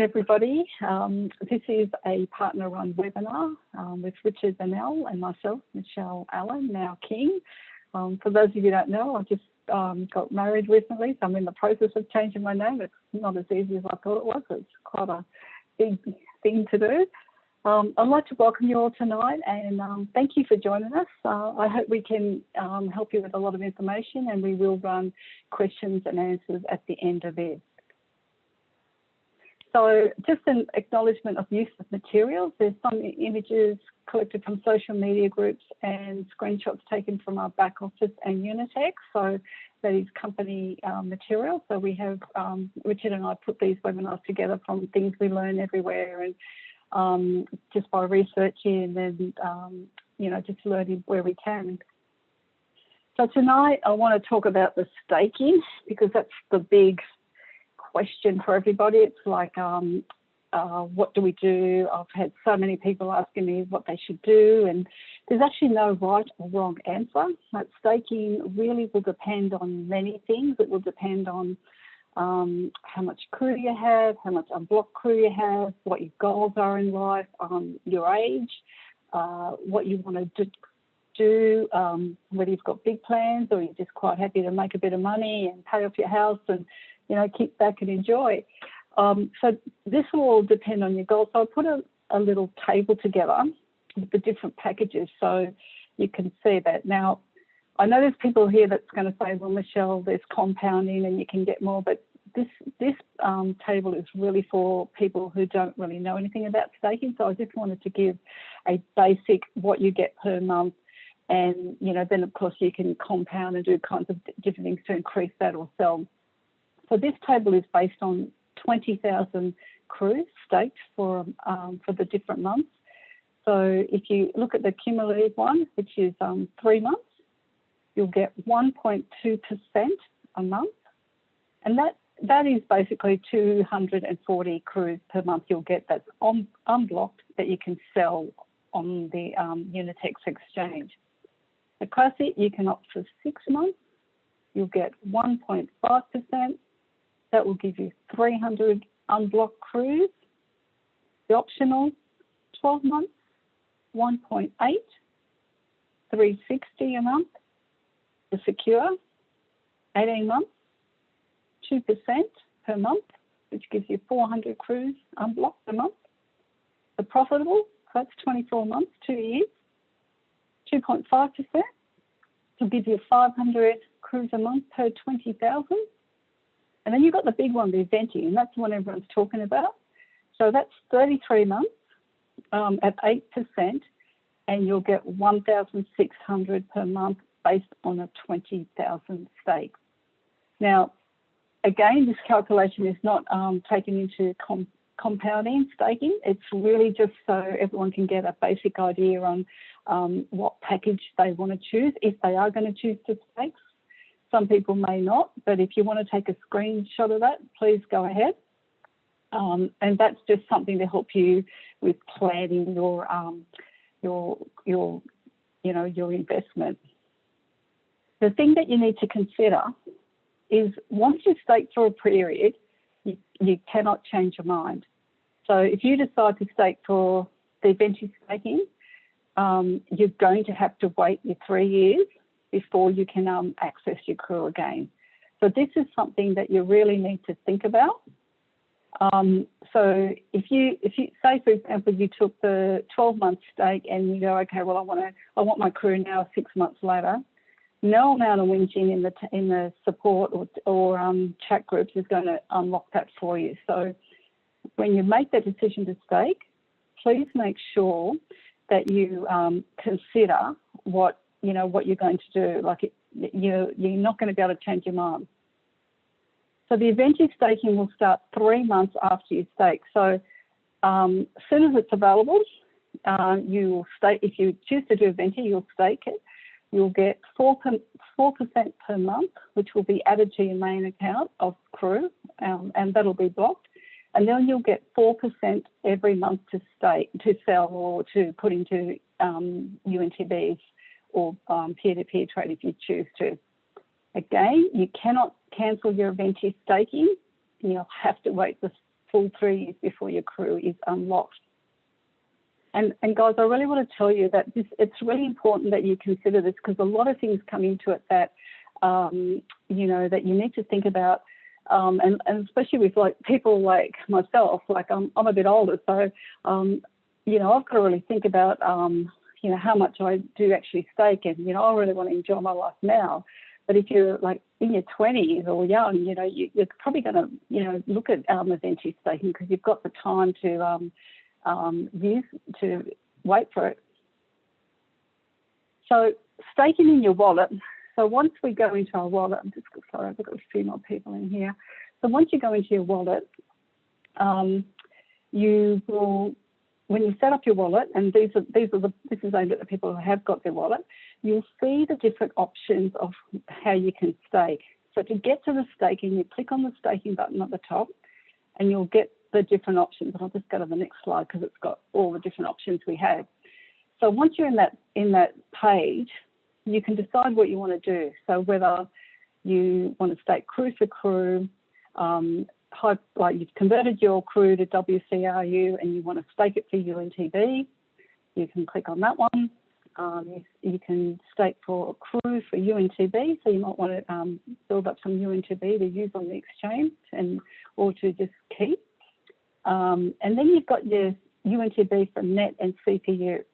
Everybody. This is a partner-run webinar with Richard Bonell and myself, Michelle Allen, now King. For those of you who don't know, I just got married recently, so I'm in the process of changing my name. It's not as easy as I thought it was. It's quite a big thing to do. I'd like to welcome you all tonight and thank you for joining us. I hope we can help you with a lot of information, and we will run questions and answers at the end of it. So just an acknowledgement of use of materials. There's some images collected from social media groups and screenshots taken from our back office and Unitex. So that is company material. So we have, Richard and I put these webinars together from things we learn everywhere and just by researching and then, just learning where we can. So tonight I want to talk about the staking because that's the big question for everybody. It's like, what do we do? I've had so many people asking me what they should do, and there's actually no right or wrong answer. Like staking really will depend on many things. It will depend on how much crew you have, how much unblocked crew you have, what your goals are in life, your age, what you want to do, whether you've got big plans or you're just quite happy to make a bit of money and pay off your house and keep back and enjoy. So this will all depend on your goals. So I put a little table together with the different packages so you can see that. Now, I know there's people here that's going to say, well, Michelle, there's compounding and you can get more, but this table is really for people who don't really know anything about staking. So I just wanted to give a basic what you get per month. And, then of course you can compound and do kinds of different things to increase that or sell. So this table is based on 20,000 crews staked for the different months. So if you look at the cumulative one, which is 3 months, you'll get 1.2% a month. And that is basically 240 crews per month you'll get that's unblocked that you can sell on the Unitex exchange. The Classic, you can opt for 6 months. You'll get 1.5%. That will give you 300 unblocked crews. The optional, 12 months, 1.8, 360 a month. The secure, 18 months, 2% per month, which gives you 400 crews unblocked a month. The profitable, that's 24 months, 2 years, 2.5%, will give you 500 crews a month per 20,000. And then you've got the big one, the Eventi, and that's the one everyone's talking about. So that's 33 months at 8%, and you'll get 1,600 per month based on a 20,000 stake. Now, again, this calculation is not taken into compounding staking. It's really just so everyone can get a basic idea on what package they want to choose, if they are going to choose to stake. Some people may not, but if you want to take a screenshot of that, please go ahead. And that's just something to help you with planning your investment. The thing that you need to consider is once you stake for a period, you cannot change your mind. So if you decide to stake for the Eventi staking, you're going to have to wait your 3 years before you can access your crew again. So this is something that you really need to think about. So if you say, for example, you took the 12-month stake and you go, okay, well, I want my crew now 6 months later, no amount of whinging in the support or chat groups is going to unlock that for you. So when you make that decision to stake, please make sure that you consider what you're going to do. Like you're not going to be able to change your mind. So the Eventi staking will start 3 months after you stake. So as soon as it's available, you will stake. If you choose to do Eventi, you'll stake it. You'll get 4% per month, which will be added to your main account of crew, and that'll be blocked. And then you'll get 4% every month to stake, to sell, or to put into UNTBs or peer-to-peer trade if you choose to. Again, you cannot cancel your Eventi staking. You'll have to wait the full 3 years before your crew is unlocked. And guys, I really want to tell you that it's really important that you consider this, because a lot of things come into it that, you know, that you need to think about. And especially with like people like myself, like I'm a bit older, so you know, I've got to really think about you know, how much I do actually stake, and you know, I really want to enjoy my life now. But if you're like in your 20s or young, you know, you're probably going to, you know, look at eventually staking, because you've got the time to use to wait for it. So staking in your wallet. So once we go into our wallet, I'm just sorry, I've got a few more people in here. So once you go into your wallet, you will, when you set up your wallet, and this is aimed at the people who have got their wallet, you'll see the different options of how you can stake. So to get to the staking, you click on the staking button at the top, and you'll get the different options. And I'll just go to the next slide because it's got all the different options we have. So once you're in that page, you can decide what you want to do. So whether you want to stake crew for crew, like you've converted your crew to WCRU and you want to stake it for UNTB, you can click on that one. You can stake for a crew for UNTB, so you might want to build up some UNTB to use on the exchange or to just keep. And then you've got your UNTB for net and CPU.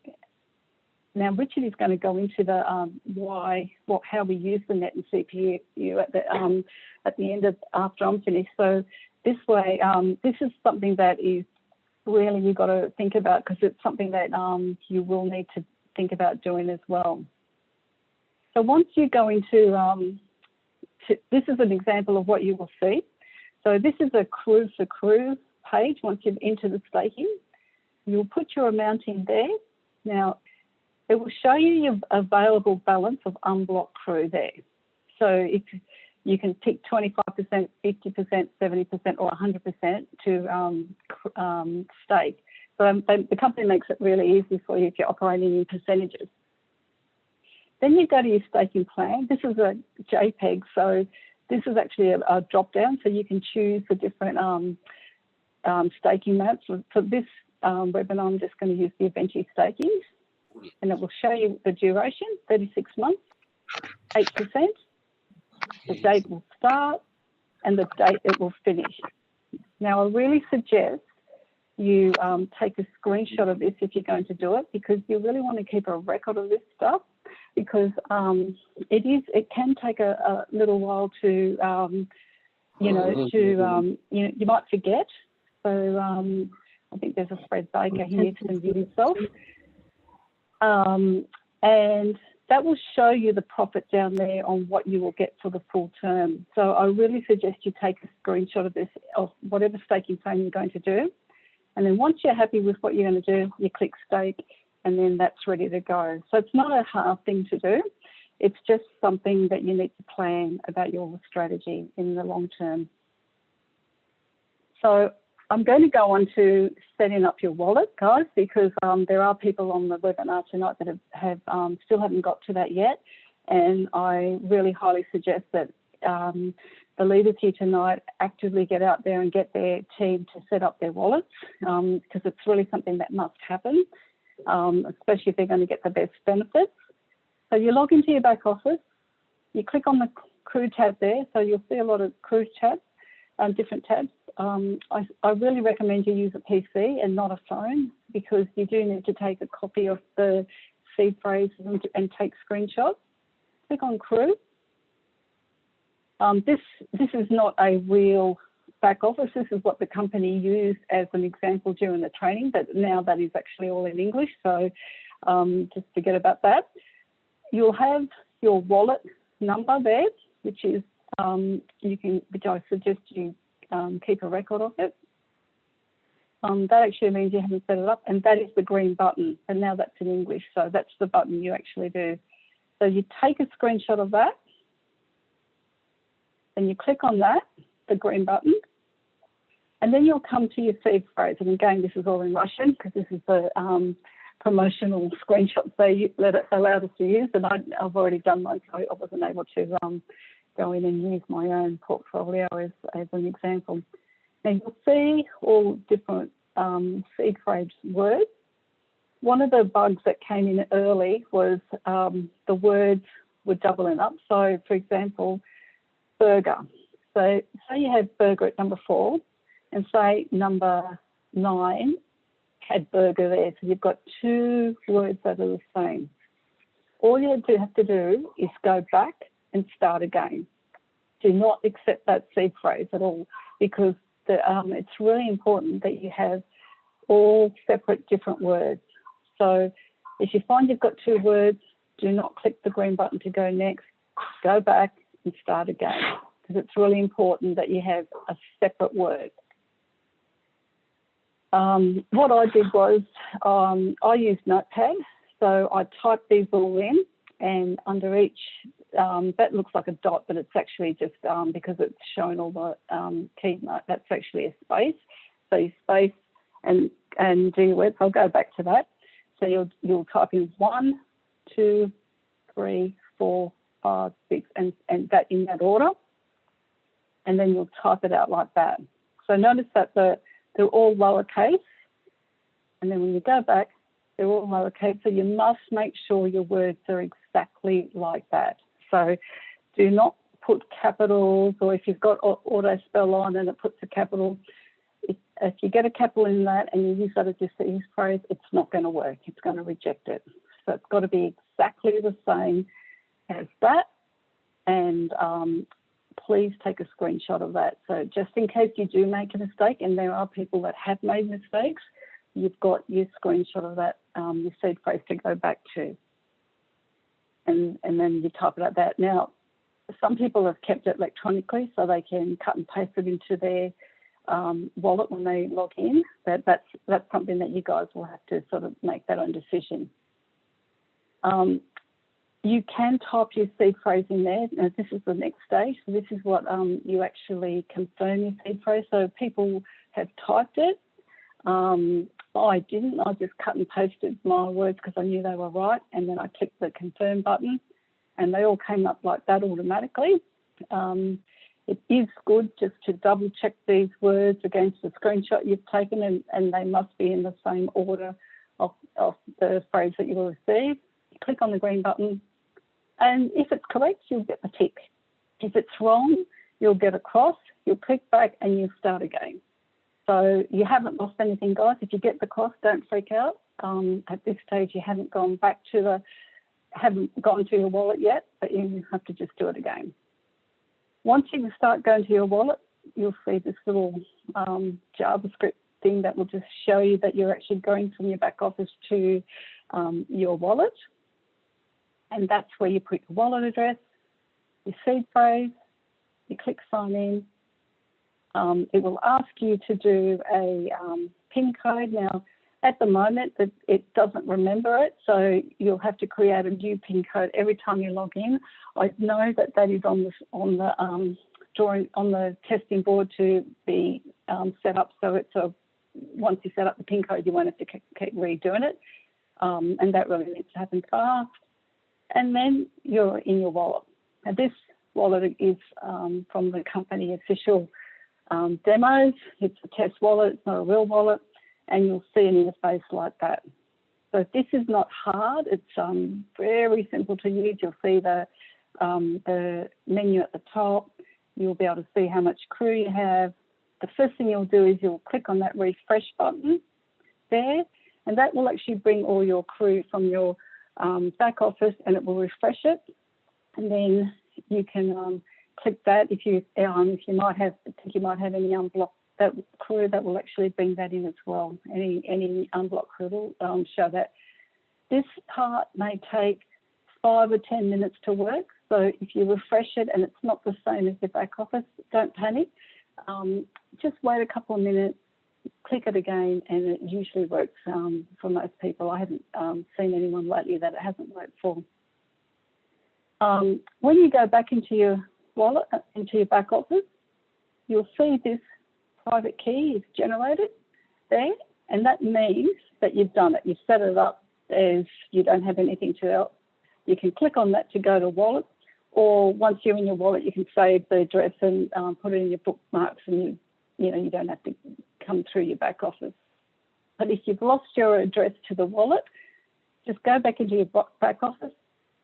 Now, Richard is going to go into the how we use the net and CPU at the end of after I'm finished. So this way, this is something that is really you've got to think about, because it's something that you will need to think about doing as well. So once you go into this is an example of what you will see. So this is a crew for crew page. Once you've entered the staking, you'll put your amount in there. Now, it will show you your available balance of unblocked crew there. So if you can pick 25%, 50%, 70%, or 100% to stake. So the company makes it really easy for you if you're operating in percentages. Then you go to your staking plan. This is a JPEG, so this is actually a drop down, so you can choose the different staking maps. For this webinar, I'm just going to use the eventually staking. And it will show you the duration, 36 months, 8%, the date will start, and the date it will finish. Now, I really suggest you take a screenshot of this if you're going to do it, because you really want to keep a record of this stuff, because it can take a little while to, you might forget. So I think there's a Fred Baker, he needs to mute himself. And that will show you the profit down there on what you will get for the full term. So I really suggest you take a screenshot of this, of whatever staking plan you're going to do. And then once you're happy with what you're going to do, you click stake, and then that's ready to go. So it's not a hard thing to do. It's just something that you need to plan about your strategy in the long term. So I'm going to go on to setting up your wallet, guys, because there are people on the webinar tonight that still haven't got to that yet. And I really highly suggest that the leaders here tonight actively get out there and get their team to set up their wallets, because it's really something that must happen, especially if they're going to get the best benefits. So you log into your back office, you click on the crew tab there, so you'll see a lot of crew tabs, different tabs. I really recommend you use a PC and not a phone, because you do need to take a copy of the seed phrases and take screenshots. Click on crew. This is not a real back office. This is what the company used as an example during the training, but now that is actually all in English, so just forget about that. You'll have your wallet number there, which is which I suggest you keep a record of it. That actually means you haven't set it up, and that is the green button, and now that's in English, so that's the button you actually do. So you take a screenshot of that, and you click on that, the green button, and then you'll come to your seed phrase. And again, this is all in Russian, because this is the promotional screenshots they allowed us to use, and I've already done mine, so I wasn't able to go in and use my own portfolio as an example. Now you'll see all different seed phrase words. One of the bugs that came in early was the words were doubling up. So, for example, burger. So say you have burger at number 4 and say number 9 had burger there. So you've got 2 words that are the same. All you have to do is go back and start again. Do not accept that seed phrase at all, because it's really important that you have all separate different words. So if you find you've got 2 words, do not click the green button to go next. Go back and start again, because it's really important that you have a separate word. What I did was I used Notepad. So I typed these all in, and under each, that looks like a dot, but it's actually just because it's showing all the key note, that's actually a space. So you space and do your words. I'll go back to that. So you'll type in 1, 2, 3, 4, 5, 6, and that in that order. And then you'll type it out like that. So notice that they're all lowercase. And then when you go back, they're all lowercase. So you must make sure your words are exactly like that. So do not put capitals, or if you've got auto spell on and it puts a capital, if you get a capital in that and you use that as your seed phrase, it's not going to work. It's going to reject it. So it's got to be exactly the same as that. And please take a screenshot of that. So just in case you do make a mistake, and there are people that have made mistakes, you've got your screenshot of that, your seed phrase to go back to. And then you type it like that. Now, some people have kept it electronically so they can cut and paste it into their wallet when they log in. That's something that you guys will have to sort of make that own decision. You can type your seed phrase in there. Now, this is the next stage. So this is what you actually confirm your seed phrase. So people have typed it. I didn't. I just cut and pasted my words because I knew they were right, and then I clicked the confirm button, and they all came up like that automatically. It is good just to double check these words against the screenshot you've taken, and they must be in the same order of the phrase that you will receive. You click on the green button, and if it's correct, you'll get the tick. If it's wrong, you'll get a cross. You'll click back and you'll start again. So you haven't lost anything, guys. If you get the cross, don't freak out. At this stage, you haven't gone back to haven't gone to your wallet yet, but you have to just do it again. Once you start going to your wallet, you'll see this little JavaScript thing that will just show you that you're actually going from your back office to your wallet. And that's where you put your wallet address, your seed phrase, you click sign in. It will ask you to do a PIN code. Now, at the moment, it doesn't remember it, so you'll have to create a new PIN code every time you log in. I know that is on the testing board to be set up, so it's once you set up the PIN code, you won't have to keep redoing it, and that really needs to happen fast. And then you're in your wallet. Now, this wallet is from the company official demos. It's a test wallet, it's not a real wallet, and you'll see an interface like that. So this is not hard, it's very simple to use. You'll see the menu at the top, you'll be able to see how much crew you have. The first thing you'll do is you'll click on that refresh button there, and that will actually bring all your crew from your back office, and it will refresh it. And then you can click that if you might have any unblocked that crew, that will actually bring that in as well. Any unblocked crew will show that. This part may take 5 or 10 minutes to work. So if you refresh it and it's not the same as your back office, don't panic. Just wait a couple of minutes, click it again, and it usually works for most people. I haven't seen anyone lately that it hasn't worked for. When you go back into your wallet, into your back office, you'll see this private key is generated there, and that means that you've done it. You've set it up as you don't have anything to else. You can click on that to go to wallet, or once you're in your wallet, you can save the address and put it in your bookmarks, and you don't have to come through your back office. But if you've lost your address to the wallet, just go back into your back office,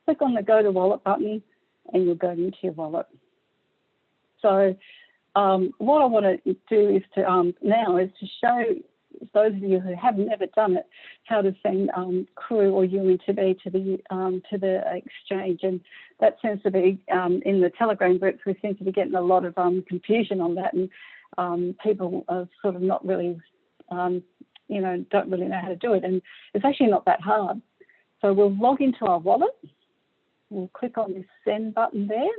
click on the Go to Wallet button, and you'll go into your wallet. So what I want to do is to now is to show those of you who have never done it how to send CRU or UNTB to the exchange, and that seems to be in the Telegram groups. We seem to be getting a lot of confusion on that, and people are sort of not really, don't really know how to do it, and it's actually not that hard. So we'll log into our wallet. We'll click on this Send button there,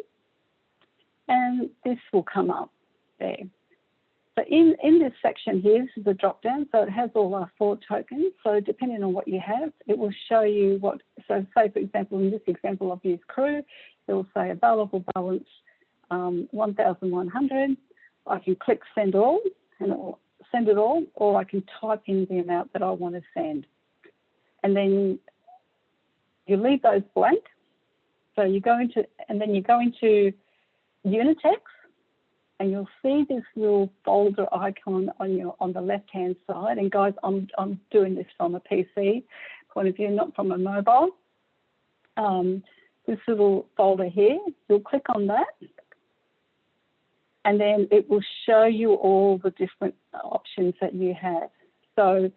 and this will come up there. So in this section here, this is the drop down, so it has all our 4 tokens. So depending on what you have, it will show you what, so say for example, in this example I've used CRU, it will say available balance 1,100. I can click Send All, and it will send it all, or I can type in the amount that I want to send. And then you leave those blank. So you go into, and then you go into Unitex, and you'll see this little folder icon on the left-hand side. And guys, I'm doing this from a PC point of view, not from a mobile. This little folder here, you'll click on that, and then it will show you all the different options that you have. So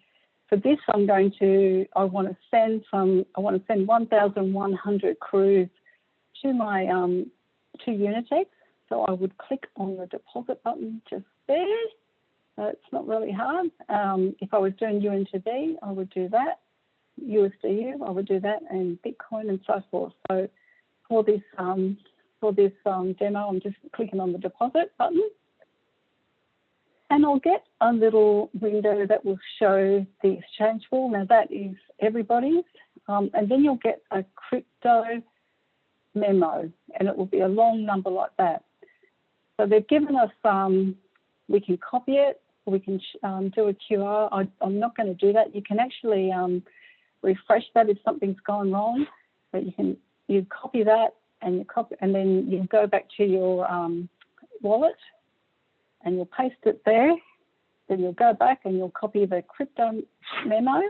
for this, I want to send 1,100 CRUs to my to Unitex. So I would click on the deposit button just there. It's not really hard. If I was doing UNTB, I would do that. USDU, I would do that, and Bitcoin and so forth. So for this demo, I'm just clicking on the deposit button, and I'll get a little window that will show the exchange pool. Now that is everybody's, and then you'll get a crypto memo, and it will be a long number like that. So they've given us, we can copy it, or we can do a QR. I'm not going to do that. You can actually refresh that if something's gone wrong, but you copy that, and then you go back to your wallet, and you'll paste it there. Then you'll go back and you'll copy the crypto memo,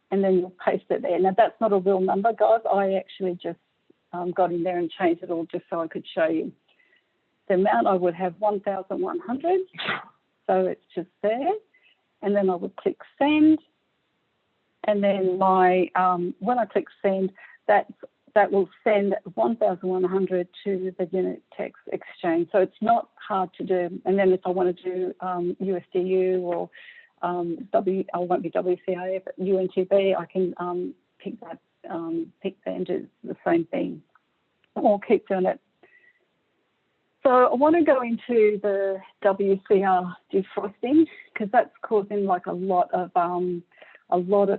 and then you'll paste it there. Now that's not a real number, guys. I actually just got in there and changed it all just so I could show you. The amount I would have 1,100, so it's just there, and then I would click Send, and then when I click Send, that will send 1,100 to the Unitex exchange. So it's not hard to do. And then if I want to do USDU or I won't be WCA, but UNTB, I can pick that and do the same thing, or keep doing it. So I want to go into the WCR defrosting, because that's causing like a lot of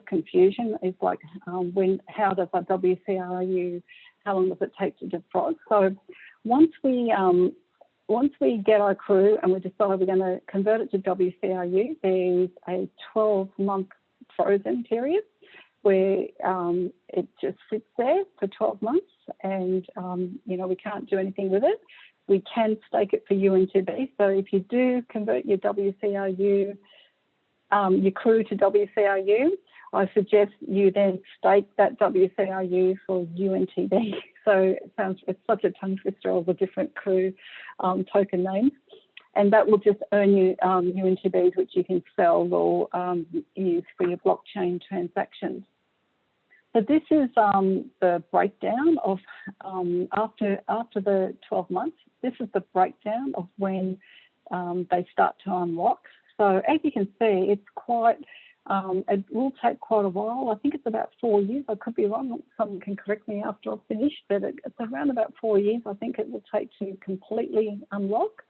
confusion. It's like how does a WCRU, how long does it take to defrost? So once we get our CRU and we decide we're going to convert it to WCRU, there's a 12-month frozen period where it just sits there for 12 months, and we can't do anything with it. We can stake it for UNTB. So if you do convert your WCRU, your CRU to WCRU, I suggest you then stake that WCRU for UNTB. So it's such a tongue twister, all the different CRU token names. And that will just earn you UNTBs, which you can sell or use for your blockchain transactions. So this is the breakdown of after the 12 months. This is the breakdown of when they start to unlock. So as you can see, it's quite, it will take quite a while. I think it's about 4 years. I could be wrong. Someone can correct me after I've finished, but it's around about 4 years I think it will take to completely unlock.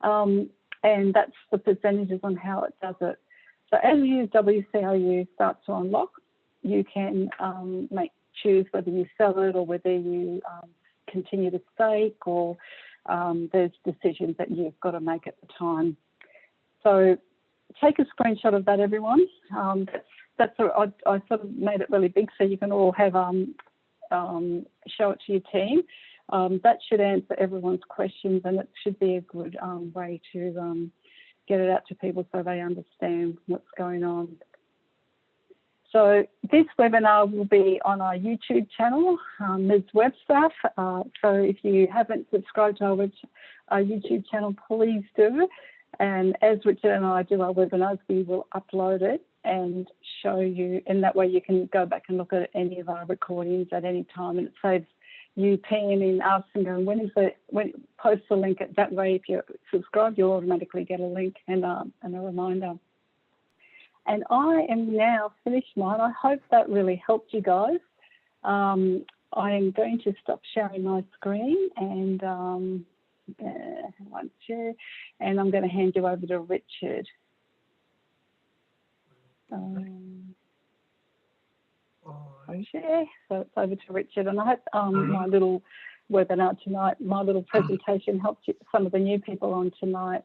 And that's the percentages on how it does it. So as you WCRU start to unlock, you can choose whether you sell it or whether you continue to stake, or there's decisions that you've got to make at the time. So take a screenshot of that, everyone. I sort of made it really big so you can all have show it to your team. that should answer everyone's questions, and it should be a good way to get it out to people so they understand what's going on. So this webinar will be on our YouTube channel, Ms. Web Stuff. So if you haven't subscribed to our YouTube channel, please do. And as Richard and I do our webinars, we will upload it and show you, and that way you can go back and look at any of our recordings at any time, and it saves you PMing us and going, when post the link. That way, if you subscribe, you'll automatically get a link and a reminder. And I am now finished mine. I hope that really helped you guys. I am going to stop sharing my screen and share, and I'm going to hand you over to Richard. Share. So it's over to Richard, and I hope my little webinar tonight, my little presentation helped you, some of the new people on tonight.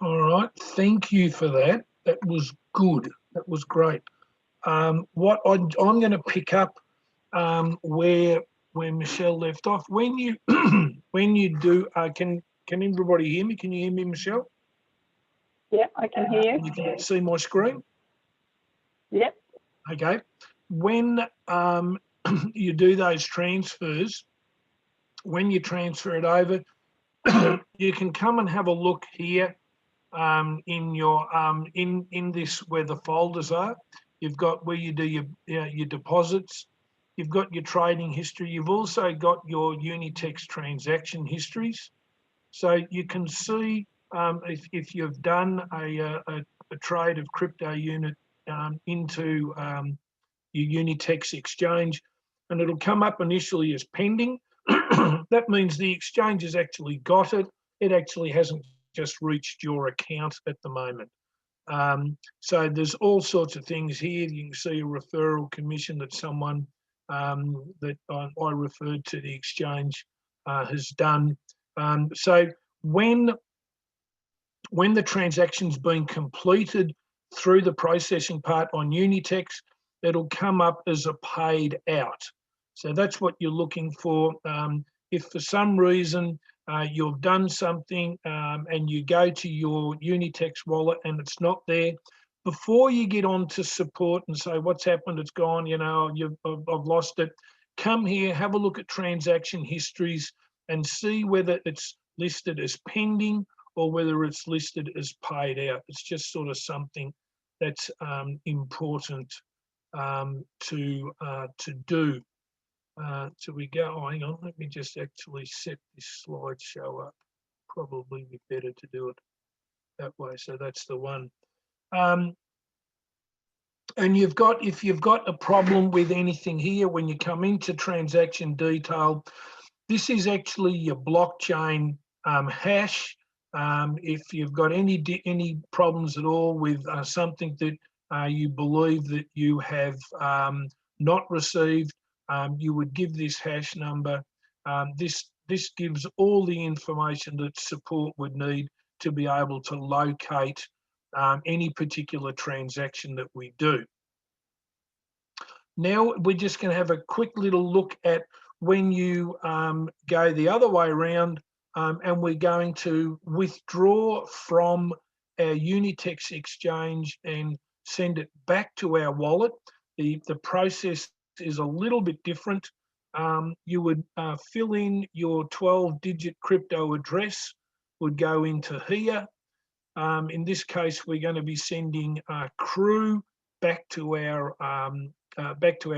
All right, thank you for that. That was good. That was great. What I'm going to pick up where Michelle left off. When you when you do, can everybody hear me? Can you hear me, Michelle? Yeah, I can hear you. You can see my screen? Yep. Okay. When you do those transfers, when you transfer it over, you can come and have a look here in your in this where the folders are. You've got where you do your deposits. You've got your trading history. You've also got your Unitex transaction histories. So you can see if you've done a trade of crypto unit into your Unitex exchange, and it'll come up initially as pending. That means the exchange has actually got it. It actually hasn't just reached your account at the moment. So there's all sorts of things here. You can see a referral commission that someone that I referred to the exchange has done. So when the transaction's been completed through the processing part on Unitex, it'll come up as a paid out. So that's what you're looking for. If for some reason you've done something and you go to your Unitex wallet and it's not there, before you get on to support and say, what's happened, it's gone, you know, I've lost it, come here, have a look at transaction histories and see whether it's listed as pending or whether it's listed as paid out. It's just sort of something that's important to do. So we go, oh, hang on, let me just actually set this slideshow up. Probably be better to do it that way. So that's the one. And if you've got a problem with anything here, when you come into transaction detail, this is actually your blockchain hash. If you've got any problems at all with something that you believe that you have not received, you would give this hash number. This gives all the information that support would need to be able to locate any particular transaction that we do. Now we're just going to have a quick little look at when you go the other way around and we're going to withdraw from our Unitex exchange and send it back to our wallet. The process is a little bit different. You would fill in your 12-digit crypto address, would go into here. In this case, we're going to be sending CRU back to our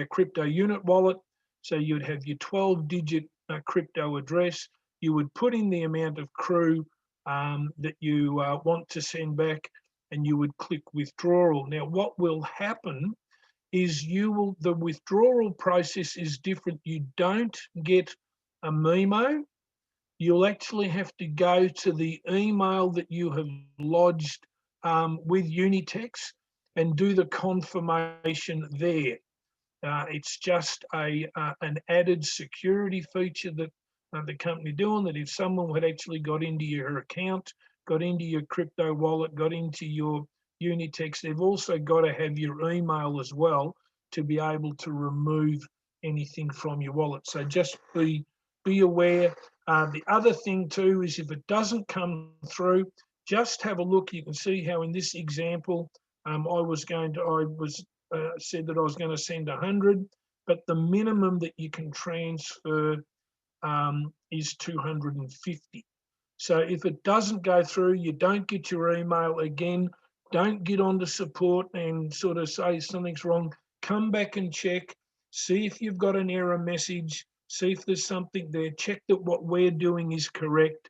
crypto unit wallet. So you'd have your 12-digit crypto address. You would put in the amount of CRU that you want to send back, and you would click withdrawal. Now, what will happen is the withdrawal process is different. You don't get a memo. You'll actually have to go to the email that you have lodged with Unitex and do the confirmation there. It's just an added security feature that the company doing, that if someone had actually got into your account, got into your crypto wallet, got into your Unitex, they've also got to have your email as well to be able to remove anything from your wallet. So just be aware. The other thing too is if it doesn't come through, just have a look. You can see how in this example, I said that I was going to send 100, but the minimum that you can transfer is 250. So if it doesn't go through, you don't get your email again, don't get on to support and sort of say something's wrong. Come back and check, see if you've got an error message, see if there's something there, check that what we're doing is correct.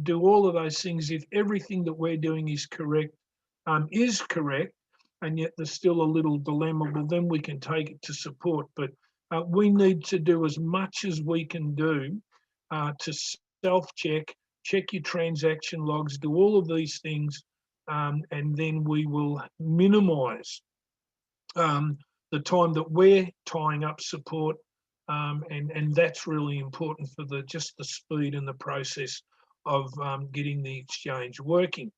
Do all of those things. If everything that we're doing is correct, and yet there's still a little dilemma, well, then we can take it to support. But we need to do as much as we can do to self-check, check your transaction logs, do all of these things, and then we will minimize the time that we're tying up support, and that's really important for just the speed and the process of getting the exchange working.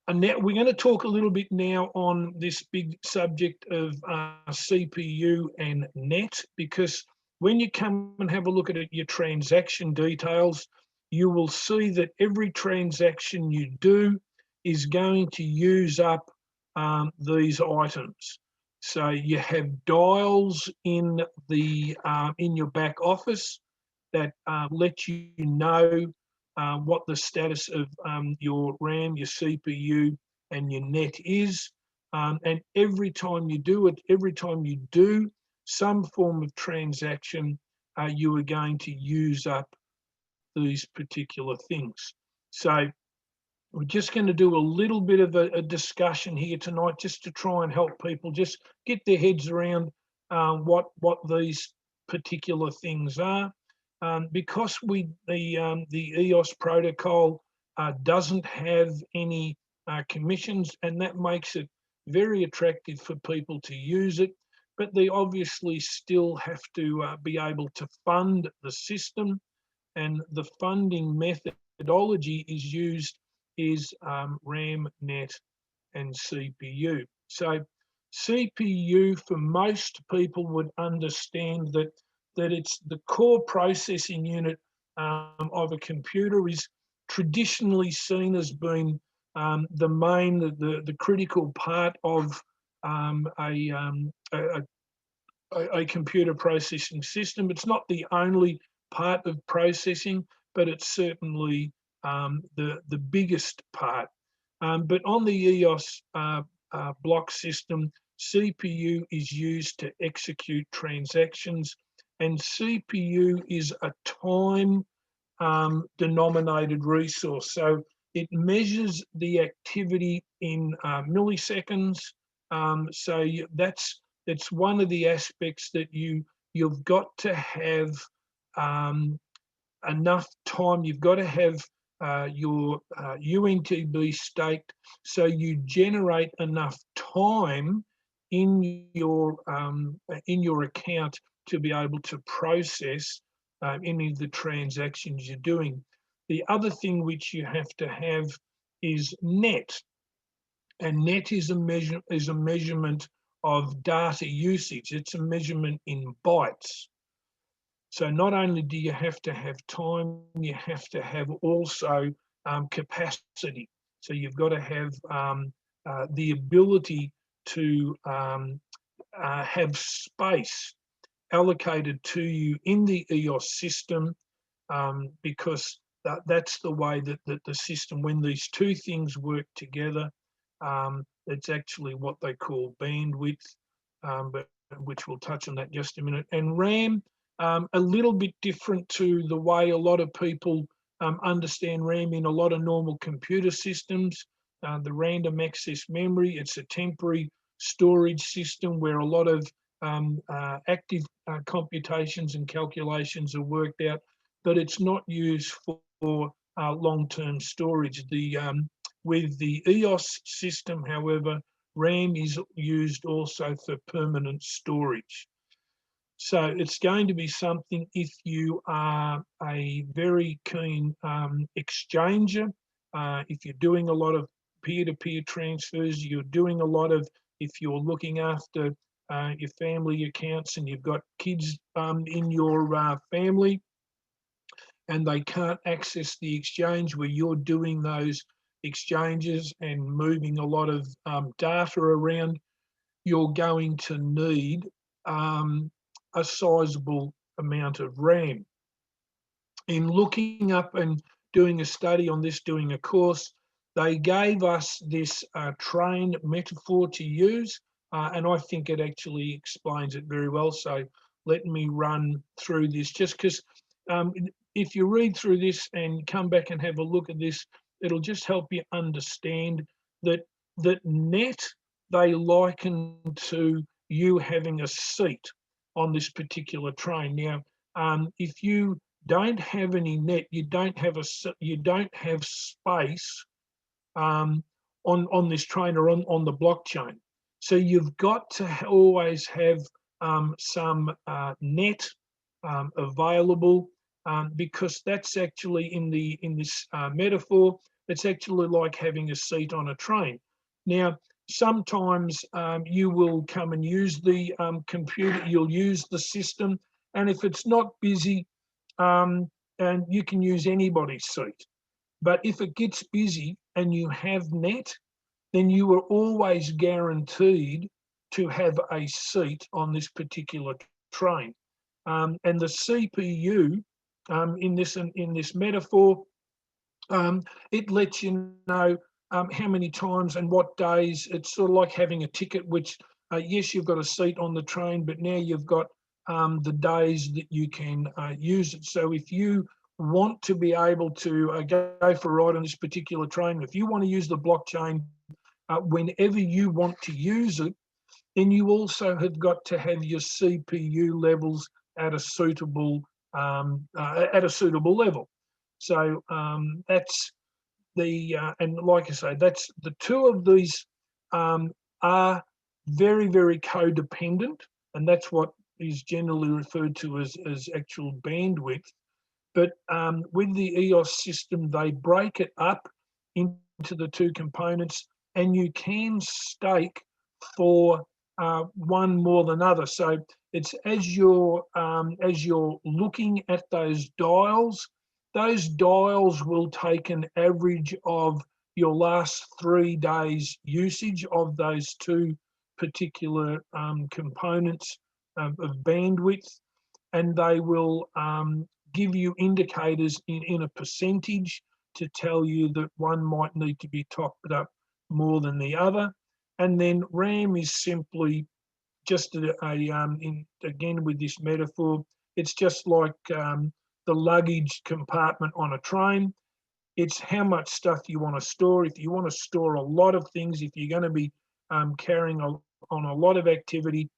And now we're going to talk a little bit now on this big subject of CPU and net, because when you come and have a look at your transaction details, you will see that every transaction you do is going to use up these items. So you have dials in your back office that let you know what the status of your RAM, your CPU, and your net is. And every time you do some form of transaction, you are going to use up these particular things. So we're just going to do a little bit of a discussion here tonight, just to try and help people just get their heads around what these particular things are. Because the EOS protocol doesn't have any commissions, and that makes it very attractive for people to use it, but they obviously still have to be able to fund the system, and the funding methodology is RAM, net, and CPU. So CPU, for most people, would understand that it's the core processing unit of a computer, is traditionally seen as being the main, the critical part of a computer processing system. It's not the only part of processing, but it's certainly the biggest part. But on the EOS block system, CPU is used to execute transactions, and CPU is a time denominated resource. So it measures the activity in milliseconds. So that's one of the aspects that you've got to have enough time. You've got to have your UNTB staked, so you generate enough time in your account to be able to process any of the transactions you're doing. The other thing which you have to have is net, and net is a measurement of data usage. It's a measurement in bytes. So not only do you have to have time, you have to have also capacity. So you've got to have the ability to have space allocated to you in the EOS system, because that's the way that the system, when these two things work together, it's actually what they call bandwidth, but which we'll touch on that in just a minute. And RAM, a little bit different to the way a lot of people understand RAM in a lot of normal computer systems. The random access memory, it's a temporary storage system where a lot of active computations and calculations are worked out, but it's not used for long-term storage. With the EOS system, however, RAM is used also for permanent storage. So it's going to be something, if you are a very keen exchanger, if you're doing a lot of peer-to-peer transfers, you're doing a lot of, if you're looking after your family accounts and you've got kids in your family and they can't access the exchange where you're doing those exchanges and moving a lot of data around, you're going to need a sizable amount of RAM. In looking up and doing a study on this, doing a course, they gave us this train metaphor to use, and I think it actually explains it very well. So let me run through this just because if you read through this and come back and have a look at this, it'll just help you understand that net they liken to you having a seat on this particular train. Now, if you don't have any net, you don't have space on this train or on the blockchain. So you've got to always have some net available because that's actually in this metaphor. It's actually like having a seat on a train. Now, sometimes you will come and use the computer. You'll use the system, and if it's not busy, and you can use anybody's seat. But if it gets busy and you have net, then you are always guaranteed to have a seat on this particular train. And the CPU in this metaphor, it lets you know how many times and what days. It's sort of like having a ticket, which yes, you've got a seat on the train, but now you've got the days that you can use it. So if you want to be able to go for a ride on this particular train, if you want to use the blockchain whenever you want to use it, then you also have got to have your CPU levels at a suitable level. So that's and like I say, that's the two of these are very, very codependent, and that's what is generally referred to as actual bandwidth. But with the EOS system, they break it up into the two components, and you can stake for one more than other. So it's as you're looking at those dials will take an average of your last 3 days usage of those two particular components of bandwidth, and they will give you indicators in a percentage to tell you that one might need to be topped up more than the other. And then RAM is simply just again with this metaphor, it's just like the luggage compartment on a train. It's how much stuff you want to store. If you want to store a lot of things, if you're going to be carrying on a lot of activity,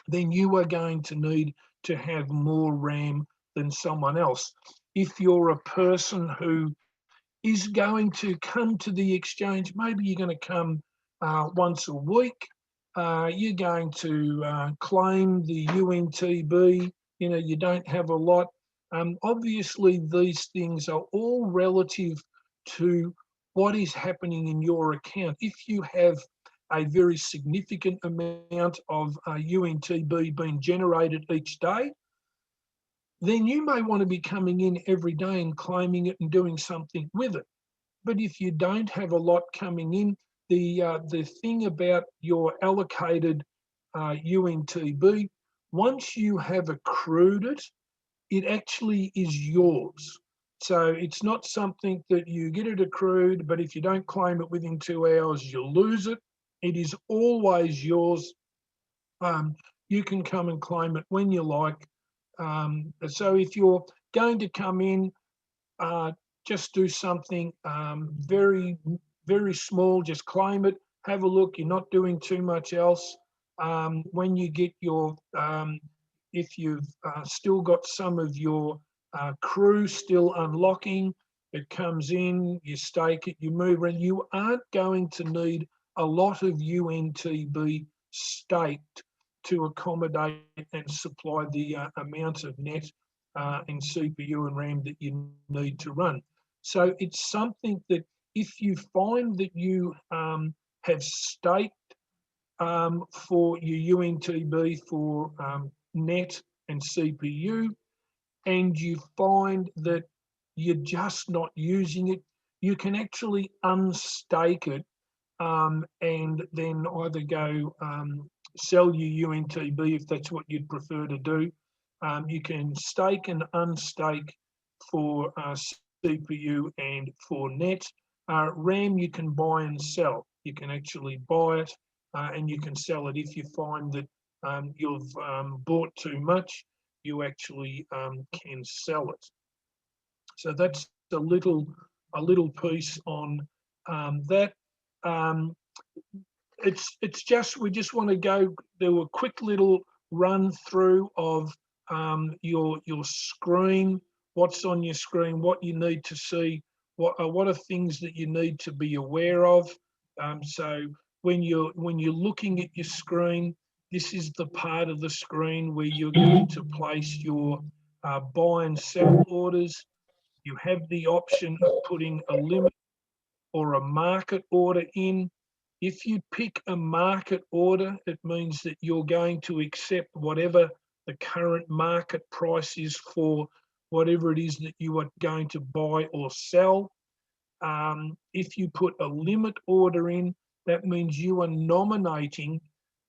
then you are going to need to have more RAM than someone else. If you're a person who is going to come to the exchange, maybe you're going to come once a week, you're going to claim the UNTB, you don't have a lot. Obviously, these things are all relative to what is happening in your account. If you have a very significant amount of UNTB being generated each day, then you may want to be coming in every day and claiming it and doing something with it. But if you don't have a lot coming in, the thing about your allocated UNTB, once you have accrued it, it actually is yours. So it's not something that you get it accrued, but if you don't claim it within 2 hours, you'll lose it. It is always yours. You can come and claim it when you like. So if you're going to come in, just do something very, very small, just claim it, have a look, you're not doing too much else. When you get your, if you've still got some of your crew still unlocking, it comes in, you stake it, you move around. You aren't going to need a lot of UNTB staked to accommodate and supply the amount of net and CPU and RAM that you need to run. So it's something that if you find that you have staked for your UNTB for net and CPU, and you find that you're just not using it, you can actually unstake it and then either go sell your UNTB if that's what you'd prefer to do. You can stake and unstake for CPU and for net. RAM you can buy and sell. You can actually buy it and you can sell it if you find that you've bought too much. You actually can sell it. So that's a little piece on that. Um, it's just we just want to go do a quick little run through of your screen, what's on your screen, what you need to see, what are things that you need to be aware of. So when you're looking at your screen, this is the part of the screen where you're going to place your buy and sell orders. You have the option of putting a limit or a market order in. If you pick a market order, it means that you're going to accept whatever the current market price is for whatever it is that you are going to buy or sell. If you put a limit order in, that means you are nominating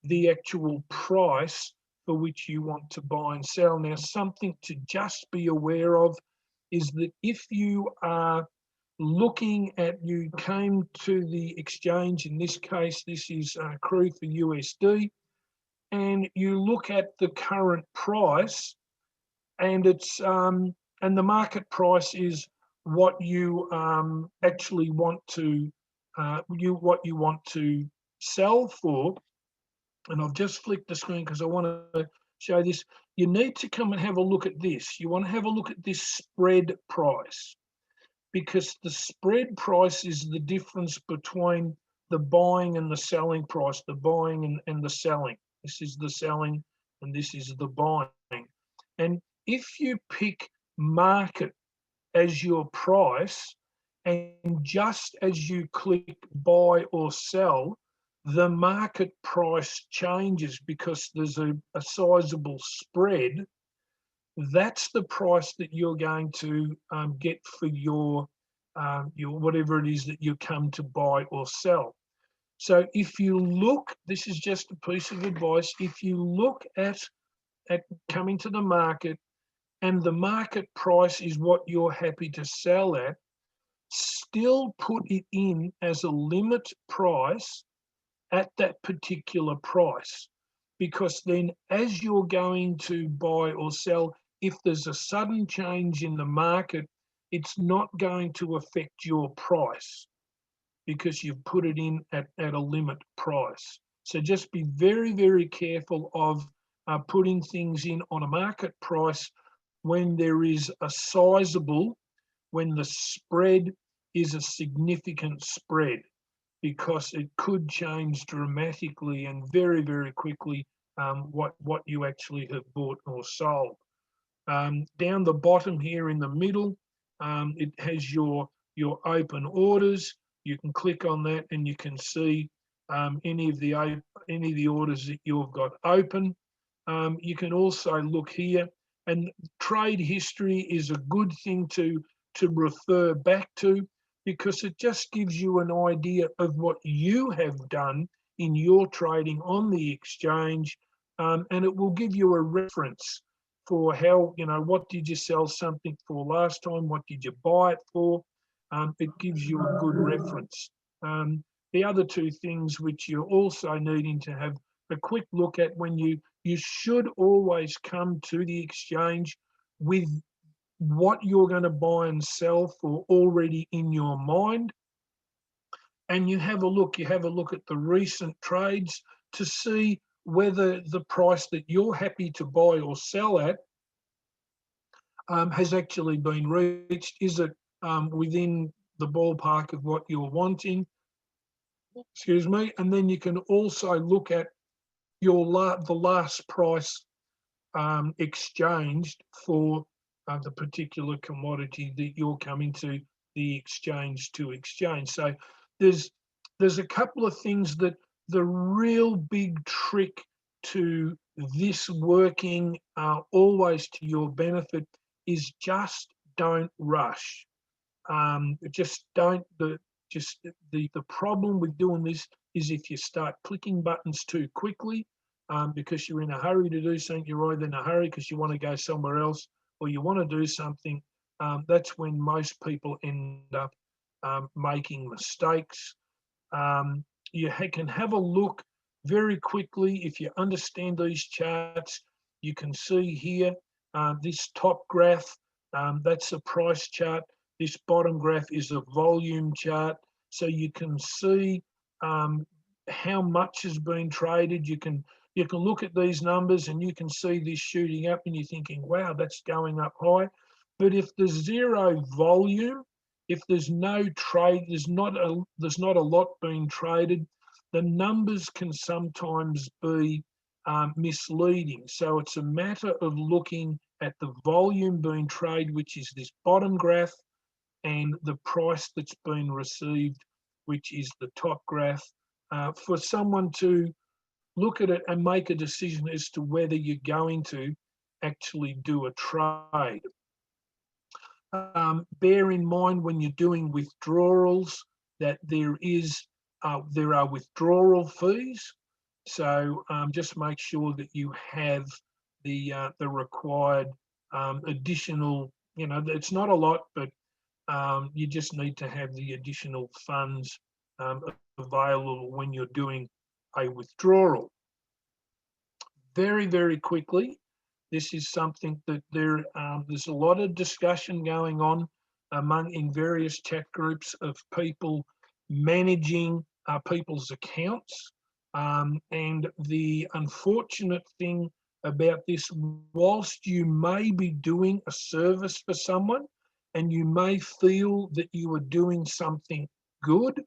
the actual price for which you want to buy and sell. Now, something to just be aware of is that if you are looking at, you came to the exchange, in this case, this is Crew for USD, and you look at the current price, and it's and the market price is what you actually want to what you want to sell for. And I've just flicked the screen because I want to show this. You need to come and have a look at this. You want to have a look at this spread price, because the spread price is the difference between the buying and the selling price, the buying and the selling. This is the selling and this is the buying. And if you pick market as your price, and just as you click buy or sell, the market price changes because there's a sizable spread. That's the price that you're going to get for your whatever it is that you come to buy or sell. So if you look, this is just a piece of advice, if you look at coming to the market and the market price is what you're happy to sell at, still put it in as a limit price at that particular price. Because then as you're going to buy or sell, if there's a sudden change in the market, it's not going to affect your price because you've put it in at a limit price. So just be very, very careful of putting things in on a market price when there is a sizable, when the spread is a significant spread, because it could change dramatically and very, very quickly what you actually have bought or sold. Down the bottom here in the middle, it has your open orders. You can click on that and you can see any of the orders that you've got open. You can also look here, and trade history is a good thing to refer back to, because it just gives you an idea of what you have done in your trading on the exchange, and it will give you a reference for how, what did you sell something for last time, what did you buy it for. It gives you a good reference. The other two things which you're also needing to have a quick look at, when you should always come to the exchange with what you're going to buy and sell for already in your mind, and you have a look at the recent trades to see whether the price that you're happy to buy or sell at has actually been reached. Is it within the ballpark of what you're wanting? Excuse me. And then you can also look at the last price exchanged for the particular commodity that you're coming to the exchange to exchange. So there's a couple of things that the real big trick to this working always to your benefit is just don't rush. Just don't. The problem with doing this is if you start clicking buttons too quickly because you're in a hurry to do something, you're either in a hurry because you want to go somewhere else or you want to do something. That's when most people end up making mistakes. You can have a look very quickly. If you understand these charts, you can see here this top graph, that's a price chart. This bottom graph is a volume chart. So you can see how much has been traded. You can look at these numbers and you can see this shooting up and you're thinking, wow, that's going up high. But if there's zero volume, if there's no trade, there's not a lot being traded, the numbers can sometimes be misleading. So it's a matter of looking at the volume being traded, which is this bottom graph, and the price that's been received, which is the top graph, for someone to look at it and make a decision as to whether you're going to actually do a trade. Bear in mind when you're doing withdrawals that there are withdrawal fees. So just make sure that you have the required additional. It's not a lot, but you just need to have the additional funds available when you're doing a withdrawal. Very, very quickly, this is something that there's a lot of discussion going on in various chat groups of people managing people's accounts. And the unfortunate thing about this, whilst you may be doing a service for someone and you may feel that you are doing something good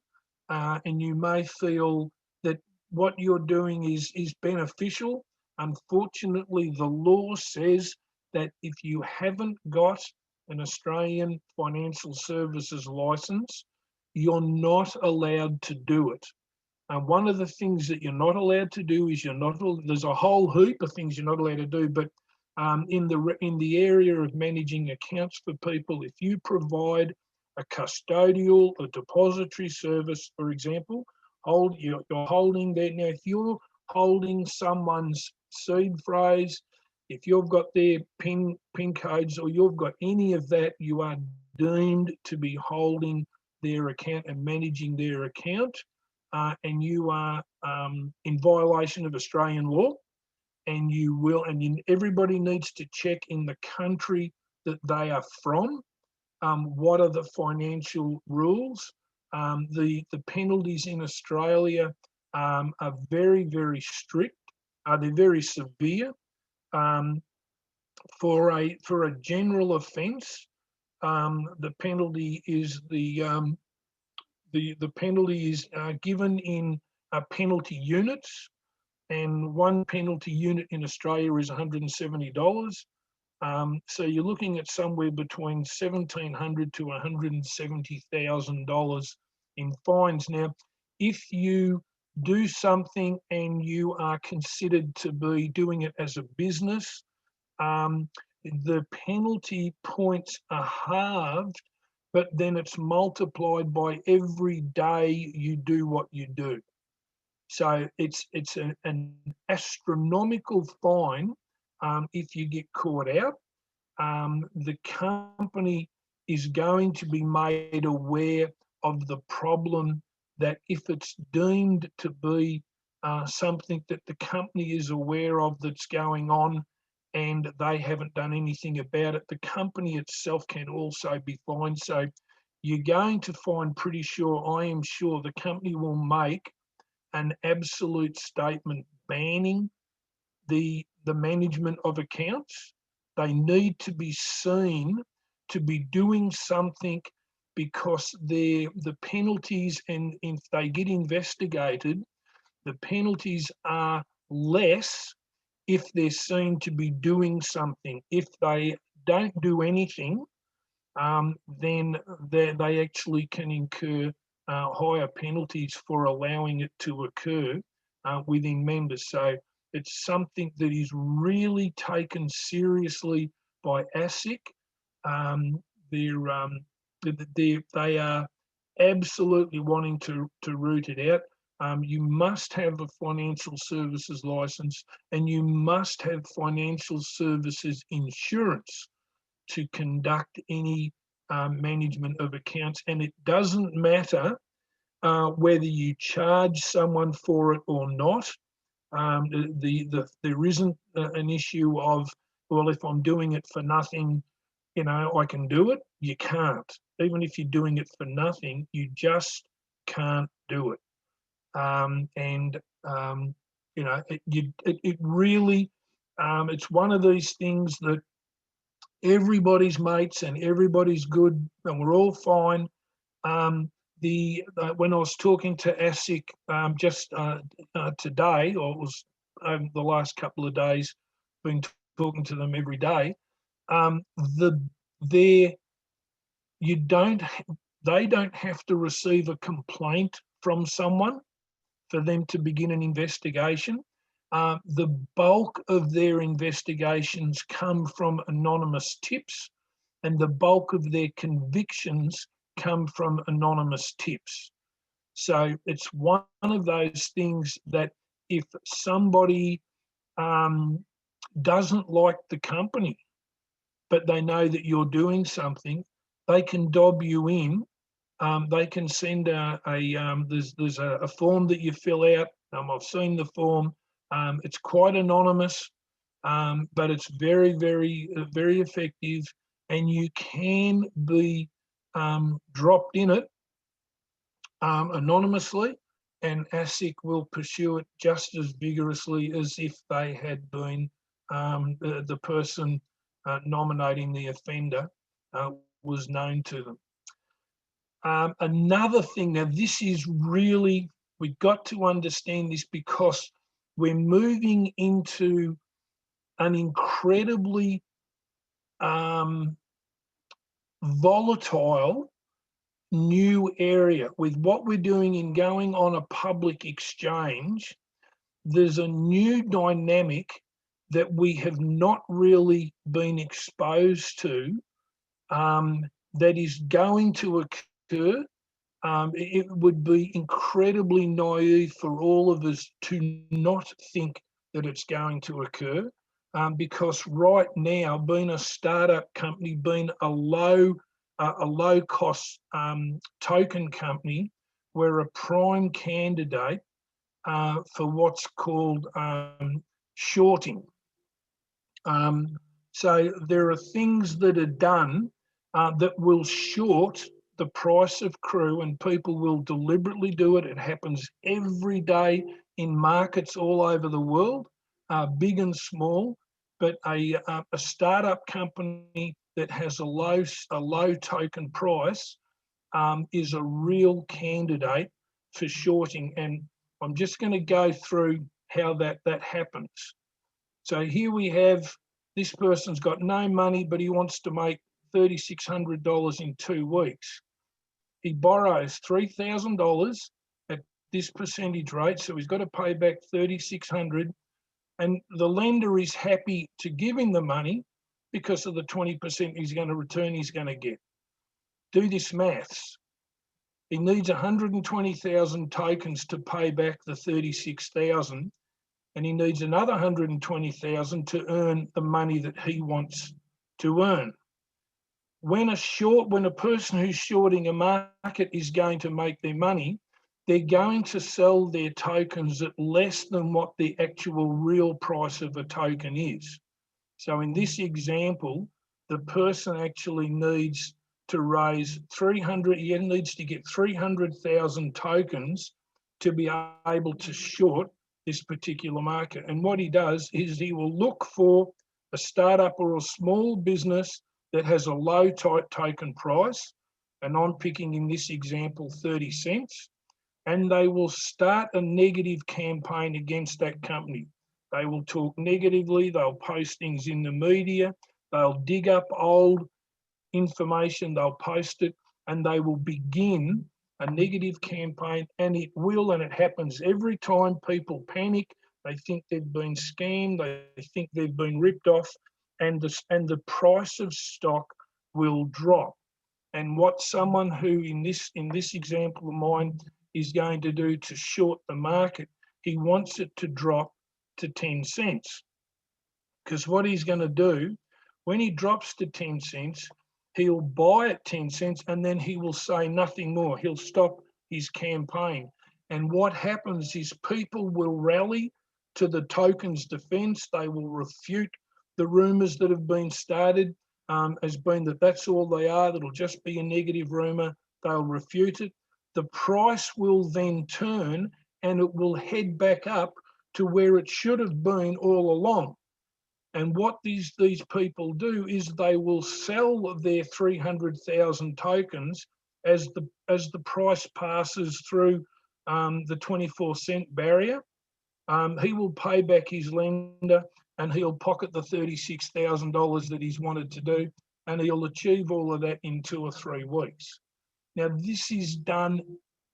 and you may feel that what you're doing is beneficial, unfortunately, the law says that if you haven't got an Australian financial services license, you're not allowed to do it. And one of the things that you're not allowed to do is there's a whole heap of things you're not allowed to do, but in the area of managing accounts for people, if you provide a custodial, a depository service, for example, you're holding there. Now, if you're holding someone's seed phrase, if you've got their PIN codes or you've got any of that, you are deemed to be holding their account and managing their account, and you are in violation of Australian law. And everybody needs to check in the country that they are from. What are the financial rules? The penalties in Australia are very, very strict. They're very severe. For a general offence, the penalty is the penalty is given in penalty units, and one penalty unit in Australia is $170. So you're looking at somewhere between $1,700 to $170,000 in fines. Now, if you do something and you are considered to be doing it as a business, the penalty points are halved, but then it's multiplied by every day you do what you do. So it's an astronomical fine if you get caught out. The company is going to be made aware of the problem, that if it's deemed to be something that the company is aware of that's going on and they haven't done anything about it, the company itself can also be fined. So you're going to find I am sure the company will make an absolute statement banning the management of accounts. They need to be seen to be doing something, because the penalties, and if they get investigated, the penalties are less if they're seen to be doing something. If they don't do anything, then they actually can incur higher penalties for allowing it to occur. within members. So it's something that is really taken seriously by ASIC. They are absolutely wanting to root it out. You must have a financial services license, and you must have financial services insurance to conduct any management of accounts. And it doesn't matter whether you charge someone for it or not. There isn't an issue of, well, if I'm doing it for nothing, I can do it. You can't. Even if you're doing it for nothing, you just can't do it. It really, it's one of these things that everybody's mates and everybody's good and we're all fine. When I was talking to ASIC just today, or it was over the last couple of days, been talking to them every day, they don't have to receive a complaint from someone for them to begin an investigation. The bulk of their investigations come from anonymous tips, and the bulk of their convictions come from anonymous tips. So it's one of those things that if somebody doesn't like the company, but they know that you're doing something, they can dob you in. They can send there's a form that you fill out. I've seen the form. It's quite anonymous, but it's very, very, very effective, and you can be dropped in it anonymously, and ASIC will pursue it just as vigorously as if they had been the person nominating the offender was known to them. Another thing, now this is really, we've got to understand this because we're moving into an incredibly volatile new area. With what we're doing in going on a public exchange, there's a new dynamic that we have not really been exposed to that is going to occur. It would be incredibly naive for all of us to not think that it's going to occur, because right now, being a startup company, being a low cost token company, we're a prime candidate for what's called shorting. So there are things that are done that will short the price of crude, and people will deliberately do it. It happens every day in markets all over the world, big and small. But a startup company that has a low token price is a real candidate for shorting. And I'm just going to go through how that happens. So here we have, this person's got no money, but he wants to make $3,600 in 2 weeks. He borrows $3,000 at this percentage rate, so he's got to pay back $3,600, and the lender is happy to give him the money because of the 20% he's going to return he's going to get. Do this maths. He needs 120,000 tokens to pay back the 36,000, and he needs another 120,000 to earn the money that he wants to earn. When a person who's shorting a market is going to make their money, they're going to sell their tokens at less than what the actual real price of a token is. So in this example, the person actually needs to raise he needs to get 300,000 tokens to be able to short this particular market. And what he does is he will look for a startup or a small business that has a low token price, and I'm picking in this example 30 cents, and they will start a negative campaign against that company. They will talk negatively, they'll post things in the media, they'll dig up old information, they'll post it, and they will begin a negative campaign, and it will, and it happens every time people panic. They think they've been scammed, they think they've been ripped off, and the price of stock will drop. And what someone who in this example of mine is going to do to short the market, he wants it to drop to 10 cents. Because what he's going to do, when he drops to 10 cents, he'll buy at 10 cents and then he will say nothing more. He'll stop his campaign. And what happens is people will rally to the token's defense. They will refute the rumors that have been started as being that that's all they are. That'll just be a negative rumor. They'll refute it. The price will then turn and it will head back up to where it should have been all along. And what these people do is they will sell their 300,000 tokens as the price passes through the 24-cent barrier. He will pay back his lender and he'll pocket the $36,000 that he's wanted to do, and he'll achieve all of that in 2 or 3 weeks. Now, this is done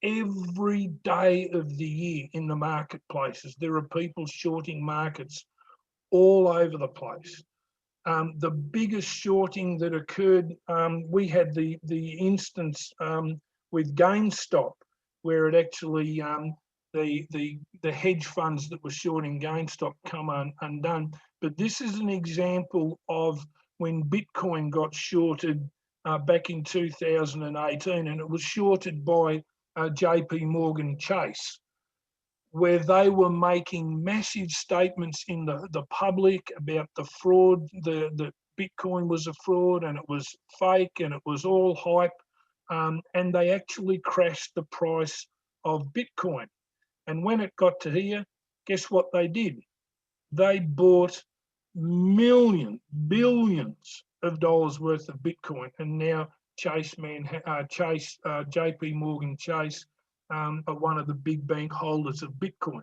every day of the year in the marketplaces. There are people shorting markets all over the place. The biggest shorting that occurred, we had the instance with GameStop, where it actually the hedge funds that were shorting GameStop come undone. But this is an example of when Bitcoin got shorted back in 2018, and it was shorted by JP Morgan Chase, where they were making massive statements in the public about the fraud, the Bitcoin was a fraud and it was fake and it was all hype. And they actually crashed the price of Bitcoin. And when it got to here, guess what they did? They bought billions of dollars worth of Bitcoin. And now JP Morgan Chase are one of the big bank holders of Bitcoin.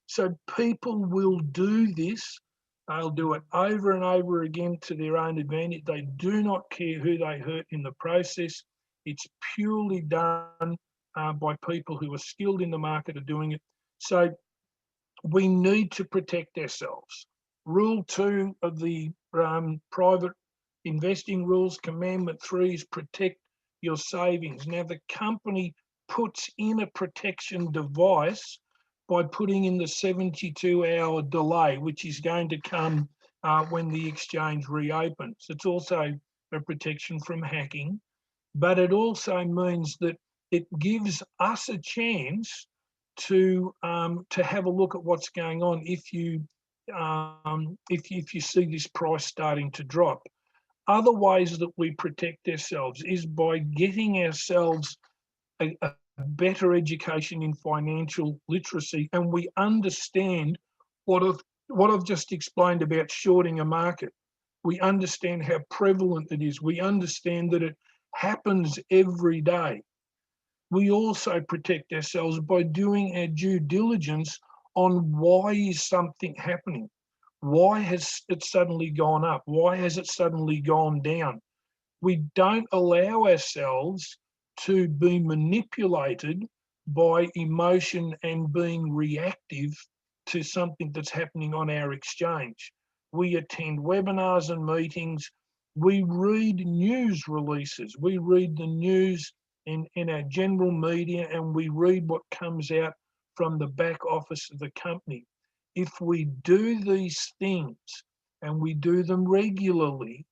So people will do this. They'll do it over and over again to their own advantage. They do not care who they hurt in the process. It's purely done by people who are skilled in the market of doing it. So we need to protect ourselves. Rule 2 of the private investing rules, Commandment 3, is protect your savings. Now, the company puts in a protection device by putting in the 72-hour delay, which is going to come when the exchange reopens. It's also a protection from hacking, but it also means that it gives us a chance to have a look at what's going on if you see this price starting to drop. Other ways that we protect ourselves is by getting ourselves a better education in financial literacy, and we understand what I've just explained about shorting a market. We understand how prevalent it is. We understand that it happens every day. We also protect ourselves by doing our due diligence on why is something happening? Why has it suddenly gone up? Why has it suddenly gone down? We don't allow ourselves to be manipulated by emotion and being reactive to something that's happening on our exchange. We attend webinars and meetings. We read news releases. We read the news in our general media, and we read what comes out from the back office of the company. If we do these things and we do them regularly,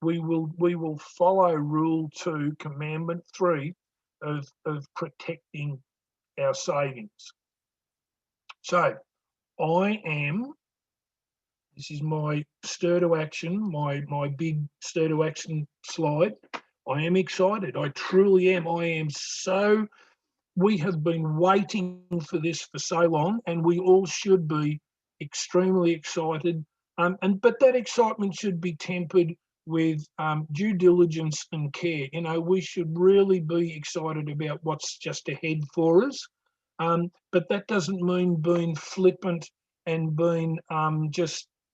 we will follow Rule 2, Commandment 3 of protecting our savings. So this is my stir to action, my big stir to action slide. I am excited. I truly am. We have been waiting for this for so long, and we all should be extremely excited. But that excitement should be tempered with due diligence and care. We should really be excited about what's just ahead for us. But that doesn't mean being flippant and being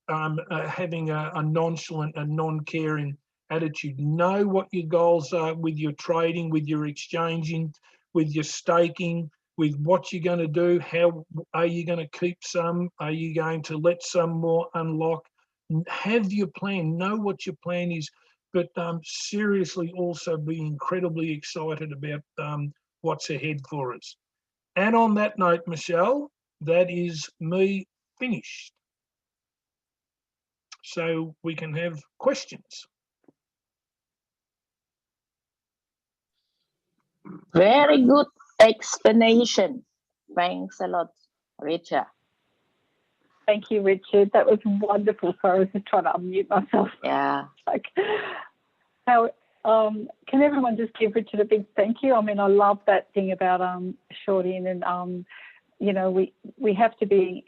having a nonchalant and non-caring attitude. Know what your goals are with your trading, with your exchanging. with your staking, with what you're going to do. How are you going to keep some? Are you going to let some more unlock? Have your plan, know what your plan is, but seriously also be incredibly excited about what's ahead for us. And on that note, Michelle, that is me finished. So we can have questions. Very good explanation. Thanks a lot, Richard. Thank you, Richard. That was wonderful. Sorry, I was just trying to unmute myself. Yeah. Like, how can everyone just give Richard a big thank you? I mean, I love that thing about short in, and you know, we have to be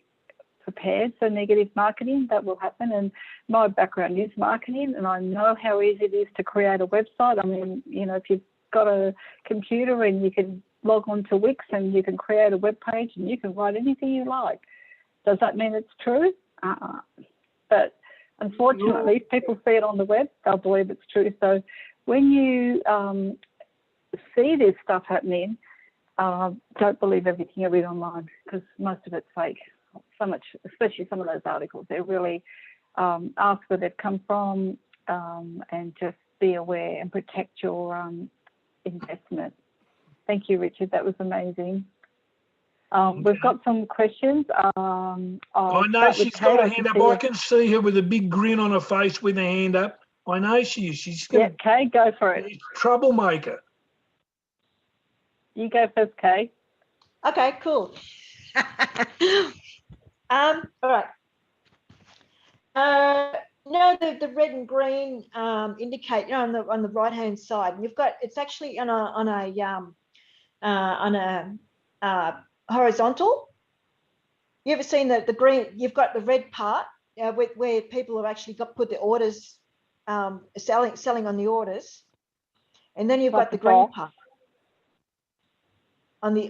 prepared for negative marketing. That will happen. And my background is marketing, and I know how easy it is to create a website. I mean, you know, if you've got a computer and you can log on to Wix and you can create a web page and you can write anything you like. Does that mean it's true? But unfortunately, if people see it on the web, they'll believe it's true. So when you see this stuff happening, don't believe everything you read online, because most of it's fake. So much, especially some of those articles, they really ask where they've come from, and just be aware and protect your investment. Thank you, Richard. That was amazing. We've got some questions. I know she's got a hand up. I can see her with a big grin on her face with a hand up. I know she is. She's going to. Yeah, Kay, go for it. Troublemaker. You go first, Kay. Okay, cool. All right. No, the red and green indicate, you know, on the right hand side. And you've got, it's actually on a horizontal. You ever seen the green? You've got the red part where people have actually put the orders, selling on the orders, and then you've got the green part on the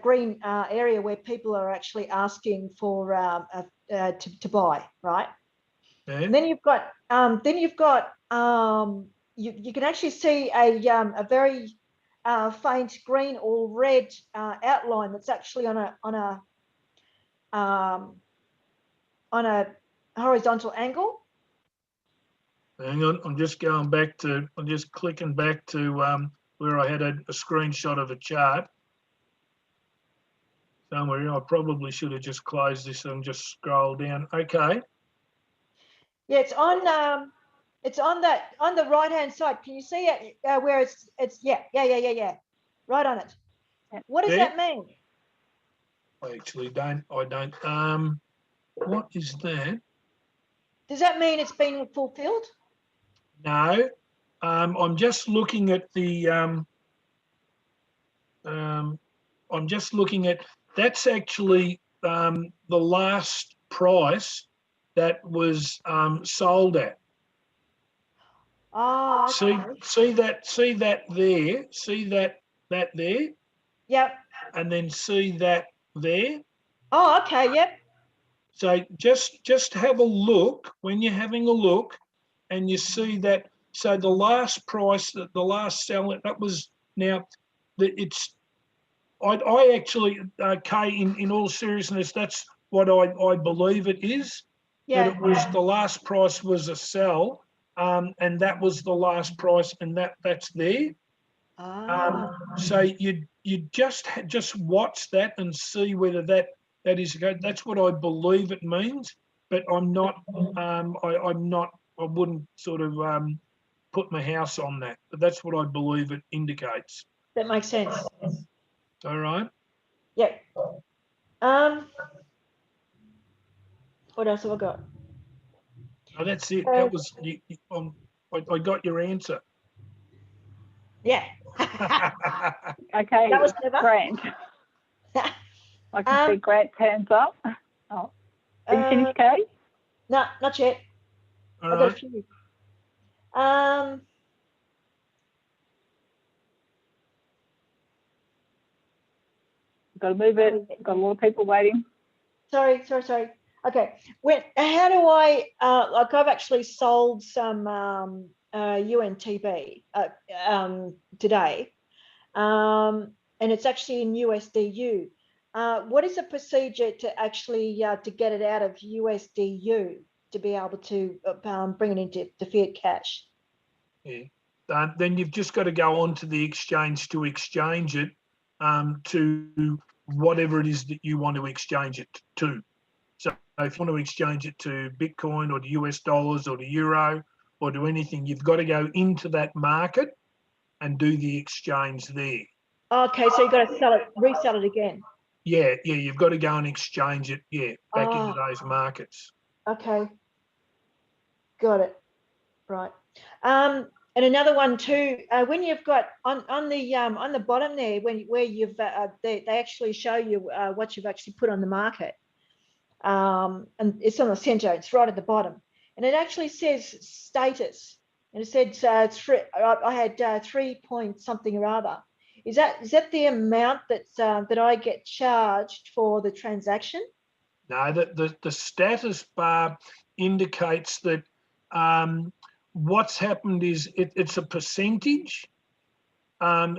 green area where people are actually asking for to buy, right? Yeah. And then you've got you can actually see a very faint green or red outline that's actually on a horizontal angle. Hang on, I'm just going back to. I'm just clicking back to where I had a screenshot of a chart somewhere. I probably should have just closed this and just scroll down. Okay. Yeah, it's on the right hand side. Can you see it where it's yeah, right on it. What does that mean? I actually don't. I don't. What is that? Does that mean it's been fulfilled? No. I'm just looking at the. I'm just looking at. That's actually the last price that was sold at. Oh, okay. See that there. See that there. Yep. And then see that there. Oh, okay. Yep. So just have a look when you're having a look, and you see that. So the last price, the last sell, that was now. It's. I actually, Kay, in all seriousness, that's what I believe it is. Yeah. That it was the last price was a sell, and that was the last price, and that's there. So you just watch that and see whether that is good. That's what I believe it means, but I'm not. I'm not. I wouldn't sort of put my house on that, but that's what I believe it indicates. That makes sense. All right. Yep. What else have I got? Oh, that's it. That was. I got your answer. Yeah. Okay. That was clever. Grant. I can see Grant's hands up. Oh. Are you finished, Kay? No, not yet. All I've got a right. few. Got to move it. Got a lot of people waiting. Sorry. Okay. How do I like? I've actually sold some UNTB today, and it's actually in USDU. What is the procedure to actually to get it out of USDU to be able to bring it into fiat cash? Yeah. Then you've just got to go on to the exchange to exchange it to whatever it is that you want to exchange it to. So if you want to exchange it to Bitcoin or to US dollars or to Euro or to anything, you've got to go into that market and do the exchange there. Okay, so you've got to resell it again. Yeah, you've got to go and exchange it, back into those markets. Okay, got it. Right. And another one too, when you've got on the bottom there, where you've they actually show you what you've actually put on the market, and it's on the center. It's right at the bottom, and it actually says status, and it said I had 3 point something or other. Is that the amount that I get charged for the transaction? No, the status bar indicates that what's happened is it's a percentage.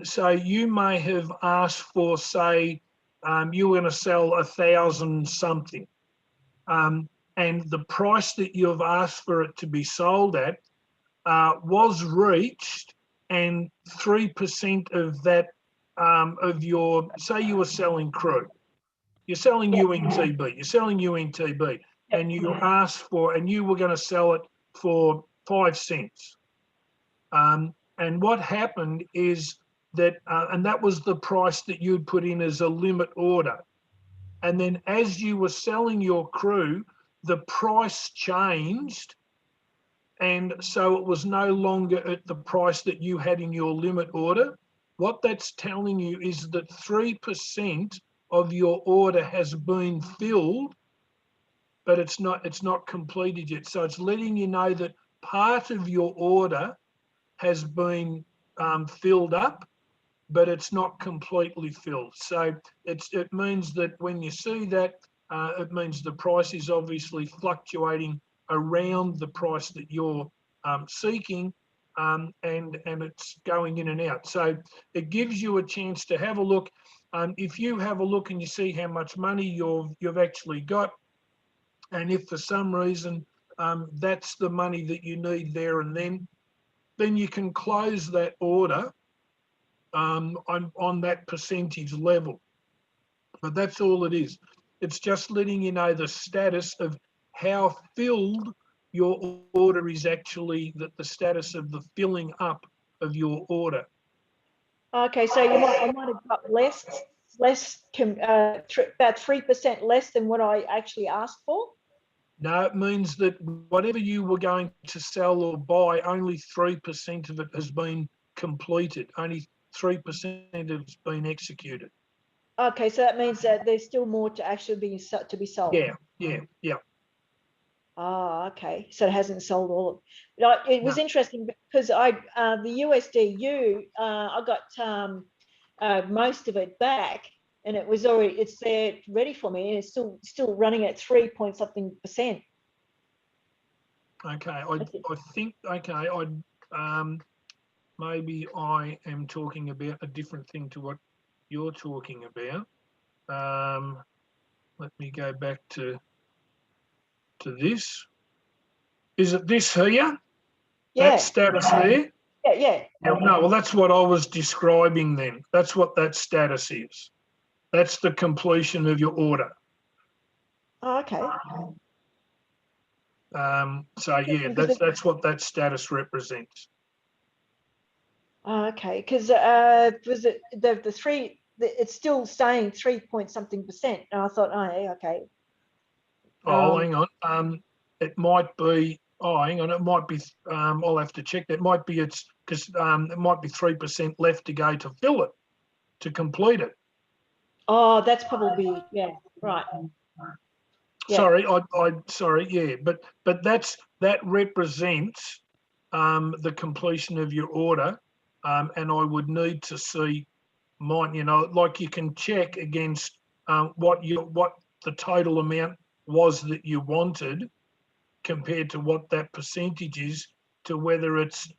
So you may have asked for, say, you were going to sell 1,000 something, and the price that you've asked for it to be sold at was reached, and 3% of that of your, say you were selling crude. You're selling UNTB, and you asked for, and you were going to sell it for 5 cents. And what happened is that, and that was the price that you'd put in as a limit order. And then as you were selling your crude, the price changed. And so it was no longer at the price that you had in your limit order. What that's telling you is that 3% of your order has been filled, but it's not completed yet. So it's letting you know that part of your order has been filled up, but it's not completely filled. So it means that when you see that, it means the price is obviously fluctuating around the price that you're seeking, and it's going in and out. So it gives you a chance to have a look. If you have a look and you see how much money you've actually got, and if for some reason that's the money that you need there and then you can close that order on that percentage level. But that's all it is. It's just letting you know the status of how filled your order is actually, the status of the filling up of your order. Okay, so I might have got about 3% less than what I actually asked for. No, it means that whatever you were going to sell or buy, only 3% of it has been completed. Only 3% has been executed. Okay, so that means that there's still more to actually be sold. Yeah. Oh, okay. So it hasn't sold all of it. It was interesting because the USDU, I got most of it back, and it's there ready for me, and it's still running at 3 point something percent. Okay, I think maybe I am talking about a different thing to what you're talking about. Let me go back to this. Is it this here? Yeah. That status there? Yeah. No, well, that's what I was describing then. That's what that status is. That's the completion of your order. Oh, okay. So yeah, that's what that status represents. Oh, okay, because was it the three? It's still saying 3 point something percent, and I thought, oh, yeah, okay. Hang on. It might be. Oh, hang on. It might be. I'll have to check. That might be. It's because it might be 3% left to go to fill it, to complete it. Oh, that's probably right. Yeah. Sorry, sorry. Yeah, but that represents the completion of your order, and I would need to see mine. Like you can check against what the total amount was that you wanted compared to what that percentage is, to whether it's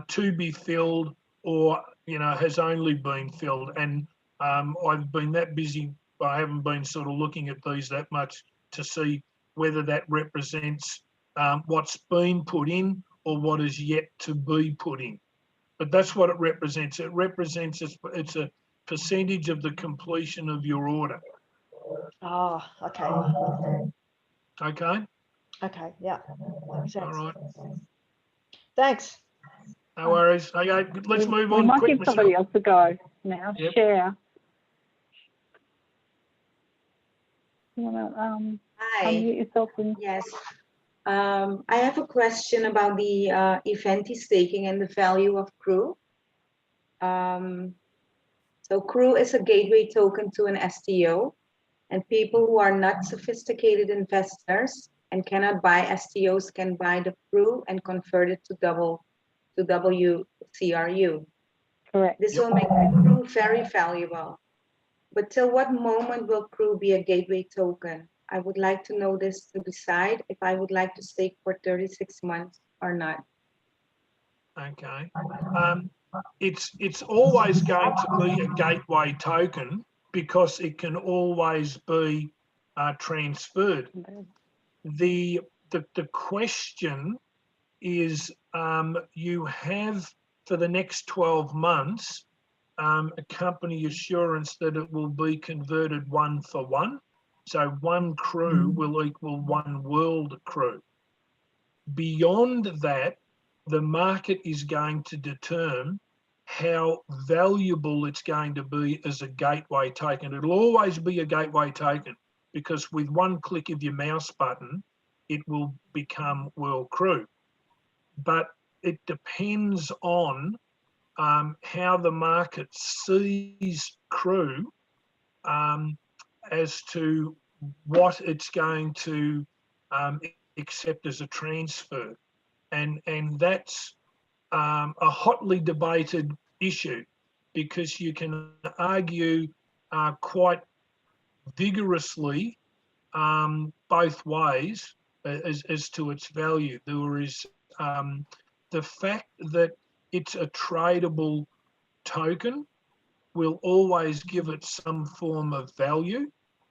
to be filled or has only been filled. And I've been that busy, I haven't been sort of looking at these that much to see whether that represents what's been put in or what is yet to be put in. But that's what it represents. It represents, it's a percentage of the completion of your order. Oh, okay. Okay? Okay, yeah. Makes sense. All right. Thanks. No worries. Okay, let's move We on might quick, give somebody Michelle. else a go now. Yep. Share. You want to Hi. unmute yourself? And Yes. I have a question about the event staking and the value of CRU. So CRU is a gateway token to an STO, and people who are not sophisticated investors and cannot buy STOs can buy the CRU and convert it to WCRU. correct. This will make the CRU very valuable. But till what moment will CRU be a gateway token? I would like to know this to decide if I would like to stake for 36 months or not. Okay. It's always going to be a gateway token because it can always be transferred. The question is, you have for the next 12 months a company assurance that it will be converted 1 for 1. So 1 CRU will equal 1 world CRU. Beyond that, the market is going to determine how valuable it's going to be as a gateway token. It'll always be a gateway token because with 1 click of your mouse button, it will become world CRU. But it depends on how the market sees CRU as to what it's going to accept as a transfer. And that's a hotly debated issue because you can argue quite vigorously both ways as to its value. There is the fact that it's a tradable token will always give it some form of value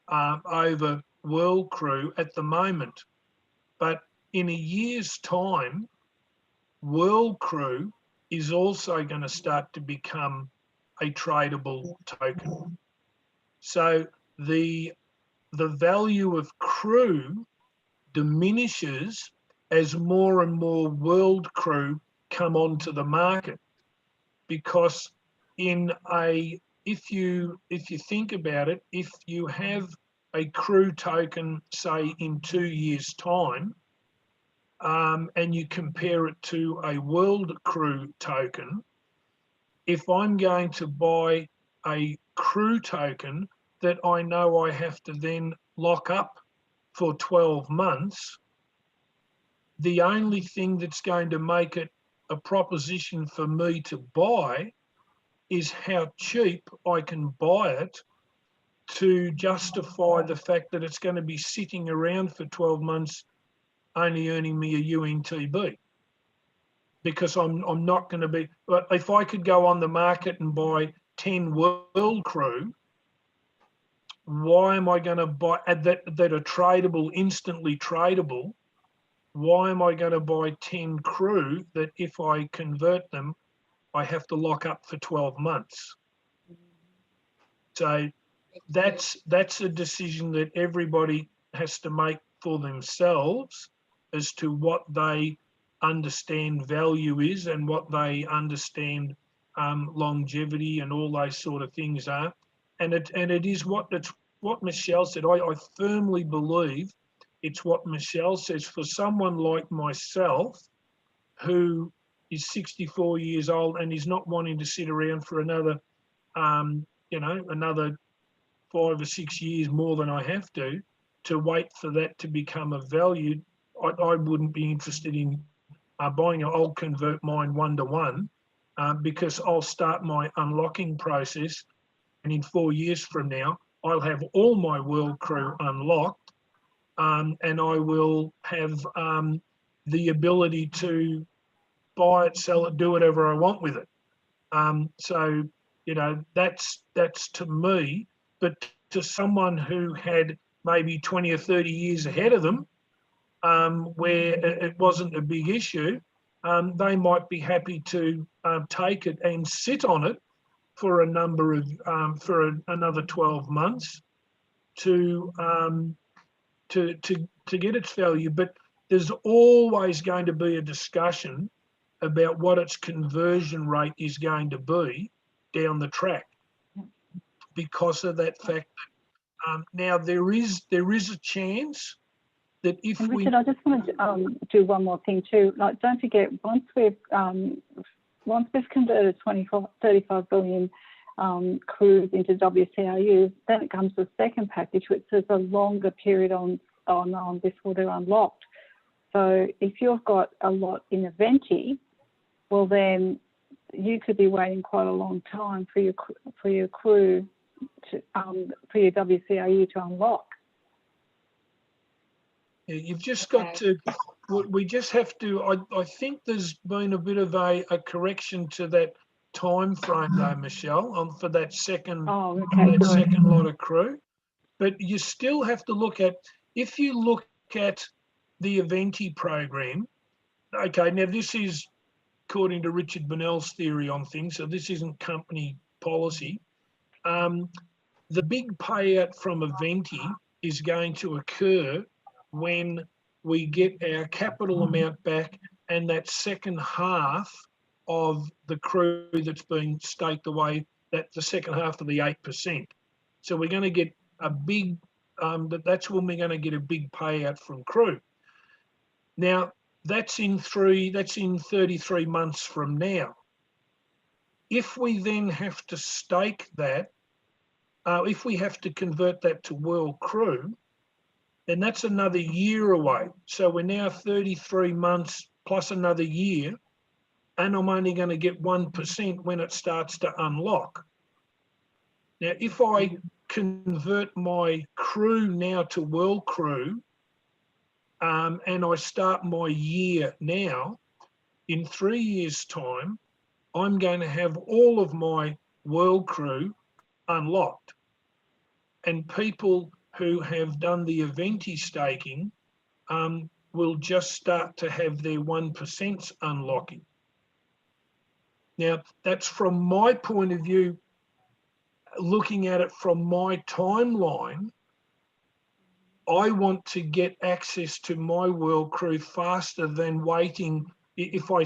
over world CRU at the moment. But in a year's time, world CRU is also going to start to become a tradable token. So the value of CRU diminishes as more and more world CRU come onto the market, because if you think about it, if you have a CRU token, say in 2 years' time, and you compare it to a world CRU token, if I'm going to buy a CRU token that I know I have to then lock up for 12 months, the only thing that's going to make it a proposition for me to buy is how cheap I can buy it to justify the fact that it's going to be sitting around for 12 months only earning me a UNTB. Because I'm not going to be, but if I could go on the market and buy 10 world CRU, why am I going to buy that are tradable, instantly tradable? Why am I going to buy 10 CRU that if I convert them, I have to lock up for 12 months? So that's a decision that everybody has to make for themselves as to what they understand value is and what they understand longevity and all those sort of things are. And it is what Michelle said. I firmly believe it's what Michelle says. For someone like myself, who is 64 years old and is not wanting to sit around for another, another 5 or 6 years more than I have to wait for that to become of value, I wouldn't be interested in buying. I'll convert mine 1 to 1 because I'll start my unlocking process, and in 4 years from now, I'll have all my world CRU unlocked, and I will have the ability to buy it, sell it, do whatever I want with it. So, you know, that's to me, but to someone who had maybe 20 or 30 years ahead of them, where it wasn't a big issue, they might be happy to take it and sit on it for a number of another 12 months to get its value. But there's always going to be a discussion about what its conversion rate is going to be down the track, because of that fact that now there is a chance that if And we... Richard, I just wanted to do one more thing too. Like, don't forget, once we've converted 35 billion crews into WCIU, then it comes to the second package, which is a longer period on before they're unlocked. So if you've got a lot in a venti, well then you could be waiting quite a long time for your crew to for your WCIU to unlock. Yeah, you've just got to, we just have to, I think there's been a bit of a correction to that time frame though, Michelle, for that second, second lot of crew. But you still have to look at, if you look at the Eventi program, okay, now this is according to Richard Bonell's theory on things, so this isn't company policy. The big payout from Eventi is going to occur when we get our capital amount back and that second half of the crew that's been staked away, that's the second half of the 8%. So we're going to get a big, that's when we're going to get a big payout from crew. Now, that's in 33 months from now. If we then have to stake that, if we have to convert that to world crew, then that's another year away. So we're now 33 months plus another year, and I'm only going to get 1% when it starts to unlock. Now, if I convert my crew now to world crew, and I start my year now, in 3 years' time, I'm going to have all of my world crew unlocked. And people who have done the Eventi staking will just start to have their 1% unlocking. Now, that's from my point of view, looking at it from my timeline. I want to get access to my world crew faster than waiting. If I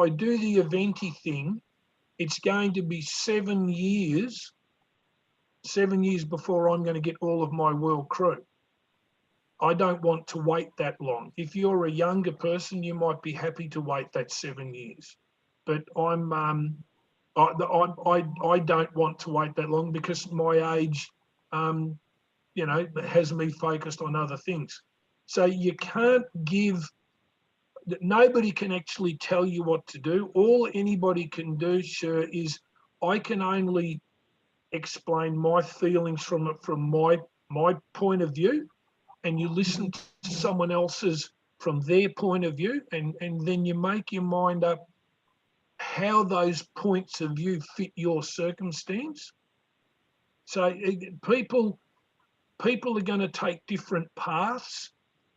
do the Eventi thing, it's going to be 7 years before I'm going to get all of my world crew. I don't want to wait that long. If you're a younger person, you might be happy to wait that 7 years, but I don't want to wait that long because my age, you know, has me focused on other things. So you can't nobody can actually tell you what to do. All anybody can do, sure, is I can only explain my feelings from my point of view, and you listen to someone else's from their point of view, and then you make your mind up how those points of view fit your circumstance. So people are going to take different paths,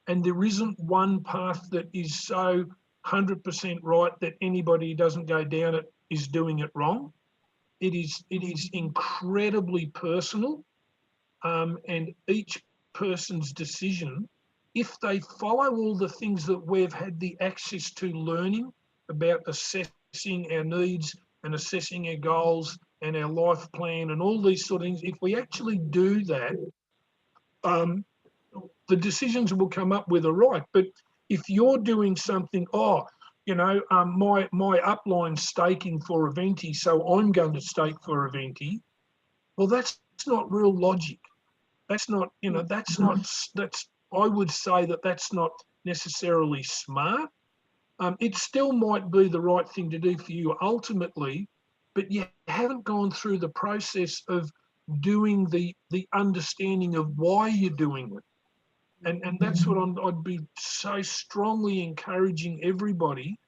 and there isn't one path that is so 100% right that anybody who doesn't go down it is doing it wrong. It is incredibly personal, and each person's decision, if they follow all the things that we've had the access to learning about assessing our needs and assessing our goals and our life plan and all these sort of things, if we actually do that, the decisions we'll come up with are right. But if you're doing something, you know, my upline's staking for Eventi, so I'm going to stake for Eventi, well, that's not real logic. That's not, you know, I would say that's not necessarily smart. It still might be the right thing to do for you ultimately, but you haven't gone through the process of doing the understanding of why you're doing it. And that's what I'd be so strongly encouraging everybody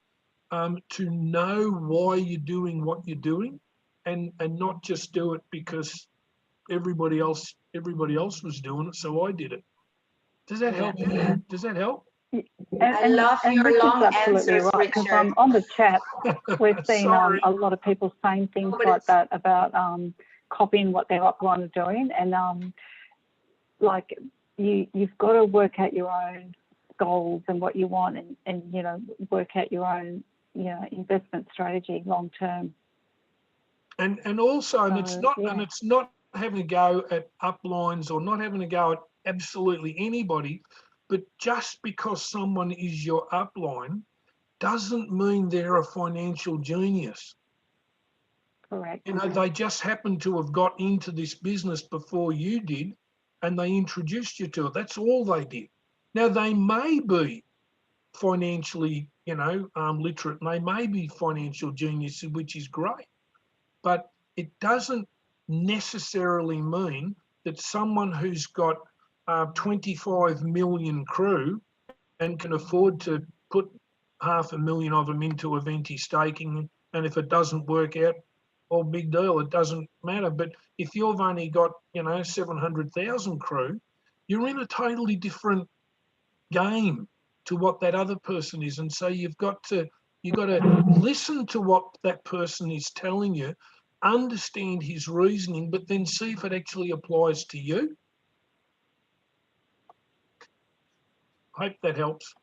to know why you're doing what you're doing, and not just do it because everybody else was doing it, so I did it. Does that help? Does that help? I love your Richard's long absolutely answers, right, because Richard. on the chat we've seen Sorry. a lot of people saying things but like it's- that about copying what their upline are doing, and like you've got to work out your own goals and what you want, and you know, work out your own, you know, investment strategy long term. And also, and it's not, yeah. and it's not having a go at uplines or not having a go at absolutely anybody, but just because someone is your upline doesn't mean they're a financial genius. Correct. You know, they just happen to have got into this business before you did, and they introduced you to it. That's all they did. Now, they may be financially, you know, literate, and they may be financial geniuses, which is great, but it doesn't necessarily mean that someone who's got 25 million crew and can afford to put 500,000 of them into Aventi staking, and if it doesn't work out, well, big deal, it doesn't matter. But if you've only got, you know, 700,000 crew, you're in a totally different game to what that other person is. And so you've got to listen to what that person is telling you, understand his reasoning, but then see if it actually applies to you. Hope that helps.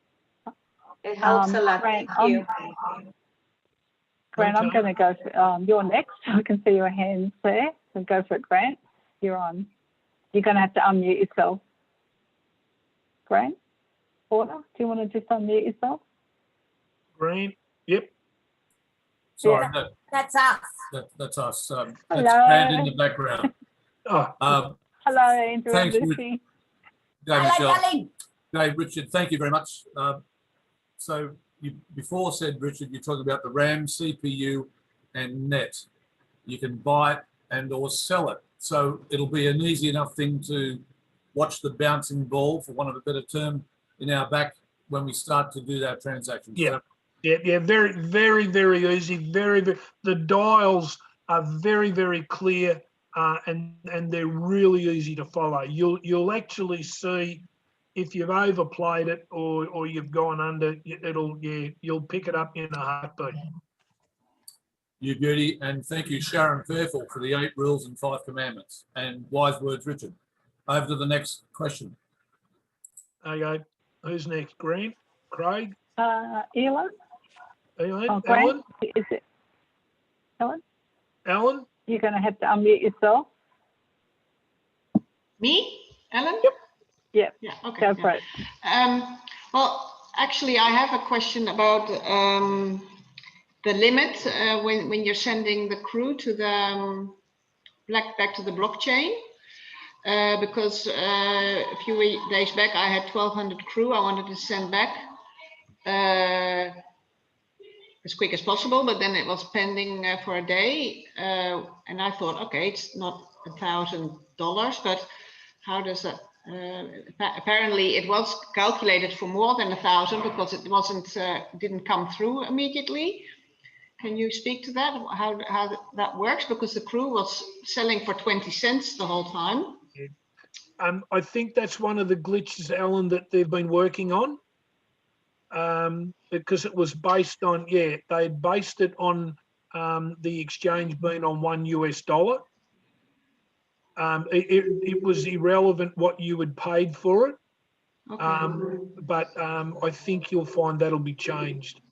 It helps a lot. Grant, Thank you. Grant, I'm Okay. going to go for, you're next. I can see your hands there. So go for it, Grant. You're on. You're going to have to unmute yourself. Grant, Porter, do you want to just unmute yourself? Grant, yep. Sorry, Yeah. that's us. That's us. That's Hello. Grant in the background. Oh, Hello, Andrew and Thanks, Lucy. Go, Michelle. darling. Go, Richard. Thank you very much. So you before said, Richard, you're talking about the RAM, CPU, and net. You can buy it and or sell it. So it'll be an easy enough thing to watch the bouncing ball, for want of a better term, in our back when we start to do that transaction. Yeah. Yeah, very, very, very easy. Very, the dials are very, very clear, and they're really easy to follow. You'll actually see if you've overplayed it or you've gone under. You'll pick it up in a heartbeat. You beauty, and thank you, Sharon Fairfield, for the 8 rules and 5 commandments. And wise words, Richard. Over to the next question. Okay, who's next? Grant, Craig, Ella? Ellen, Grant? Ellen, Is it Ellen? Ellen. You're going to have to unmute yourself. Me, Ellen? Yep. Yep. Yeah, okay. Go for it. Well, actually, I have a question about the limit when you're sending the crew to the back to the blockchain. Because a few days back, I had 1,200 crew I wanted to send back as quick as possible, but then it was pending for a day. And I thought, okay, it's not $1,000, but how does that? Apparently, it was calculated for more than 1,000 because it didn't come through immediately. Can you speak to that? How that works? Because the crew was selling for 20 cents the whole time. I think that's one of the glitches, Alan, that they've been working on, because it was based on, they based it on the exchange being on $1 US. It was irrelevant what you had paid for it, Okay. but I think you'll find that'll be changed.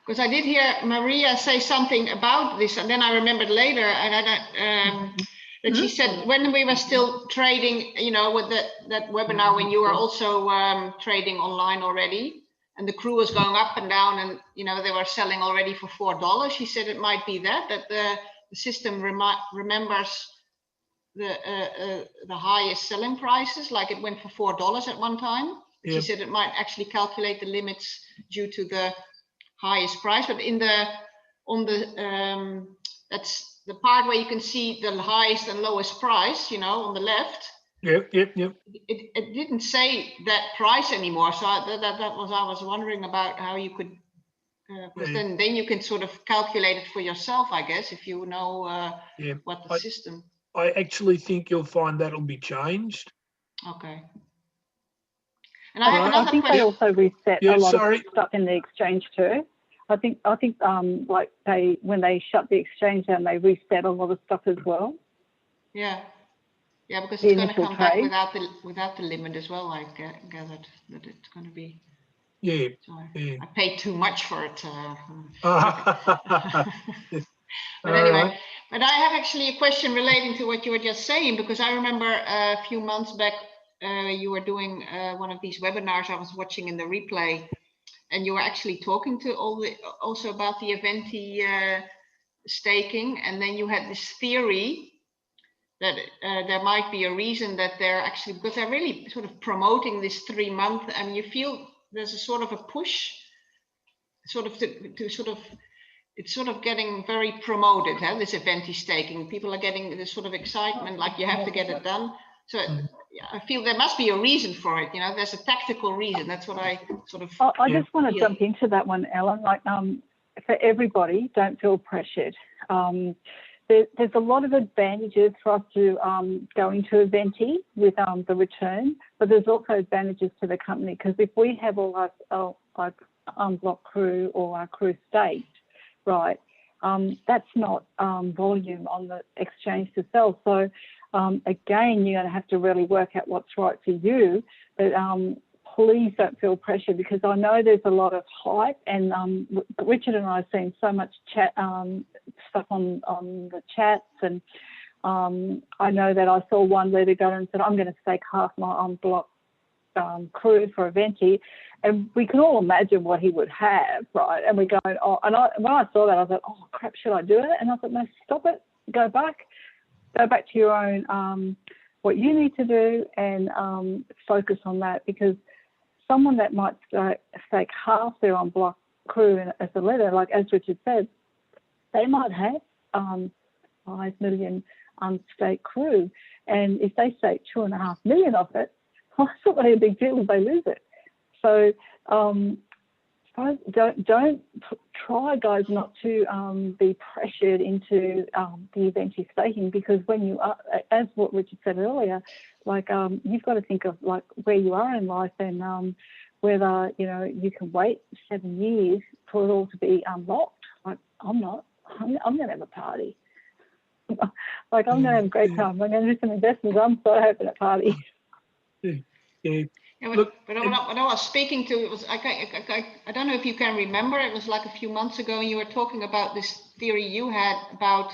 Because I did hear Maria say something about this, and then I remembered later, and that she said when we were still trading, you know, with that webinar when you were also trading online already, and the crew was going up and down, and you know they were selling already for $4. She said it might be that the system remembers the highest selling prices, like it went for $4 at one time. Yep. She said it might actually calculate the limits due to the highest price, but that's the part where you can see the highest and lowest price, you know, on the left. Yep. It didn't say that price anymore, so I was wondering about how you could because then you can sort of calculate it for yourself, I guess, if you know what the system. I actually think you'll find that'll be changed. Okay. And I have another I think question. they also reset a lot sorry. of stuff in the exchange too. I think like when they shut the exchange down, they reset a lot of stuff as well. Yeah, because The it's going to initial come back trade. without the limit as well. I gathered that it's going to be. Yeah. So I paid too much for it. But anyway, but I have actually a question relating to what you were just saying, because I remember a few months back you were doing one of these webinars I was watching in the replay, and you were actually talking to also about the Eventi staking, and then you had this theory that there might be a reason that they're actually, because they're really sort of promoting this 3 month, and you feel there's a sort of a push sort of to sort of, it's sort of getting very promoted, this Eventi staking. People are getting this sort of excitement, like you have to get it done. So I feel there must be a reason for it. There's a tactical reason. That's what I sort of. I just want to jump into that one, Ellen. Like, for everybody, don't feel pressured. There's a lot of advantages for us to go into Eventi with the return, but there's also advantages to the company, because if we have all our unblocked crew or our crew staked, right, that's not volume on the exchange to sell. So again, you're going to have to really work out what's right for you, but please don't feel pressure, because I know there's a lot of hype, and Richard and I have seen so much chat stuff on the chats, and I know that I saw one leader go and said, I'm going to stake half my unblocked crew for Eventi, and we can all imagine what he would have, right? And we're going, oh, and when I saw that, I thought, oh crap, should I do it? And I thought, no, stop it, go back to your own what you need to do, and focus on that, because someone that might stake half their unblocked crew as a leader, like as Richard said, they might have 5 million unstaked crew, and if they stake 2.5 million of it, well, it's not really a big deal if they lose it. So don't try, guys, not to be pressured into the Eventi staking, because when you are, as what Richard said earlier, like you've got to think of like where you are in life, and whether you can wait 7 years for it all to be unlocked. Like I'm going to have a party. Like I'm going to have a great time. I'm going to do some investments. I'm so having a party. Yeah, but when I was speaking to, it was I don't know if you can remember, it was like a few months ago, and you were talking about this theory you had about,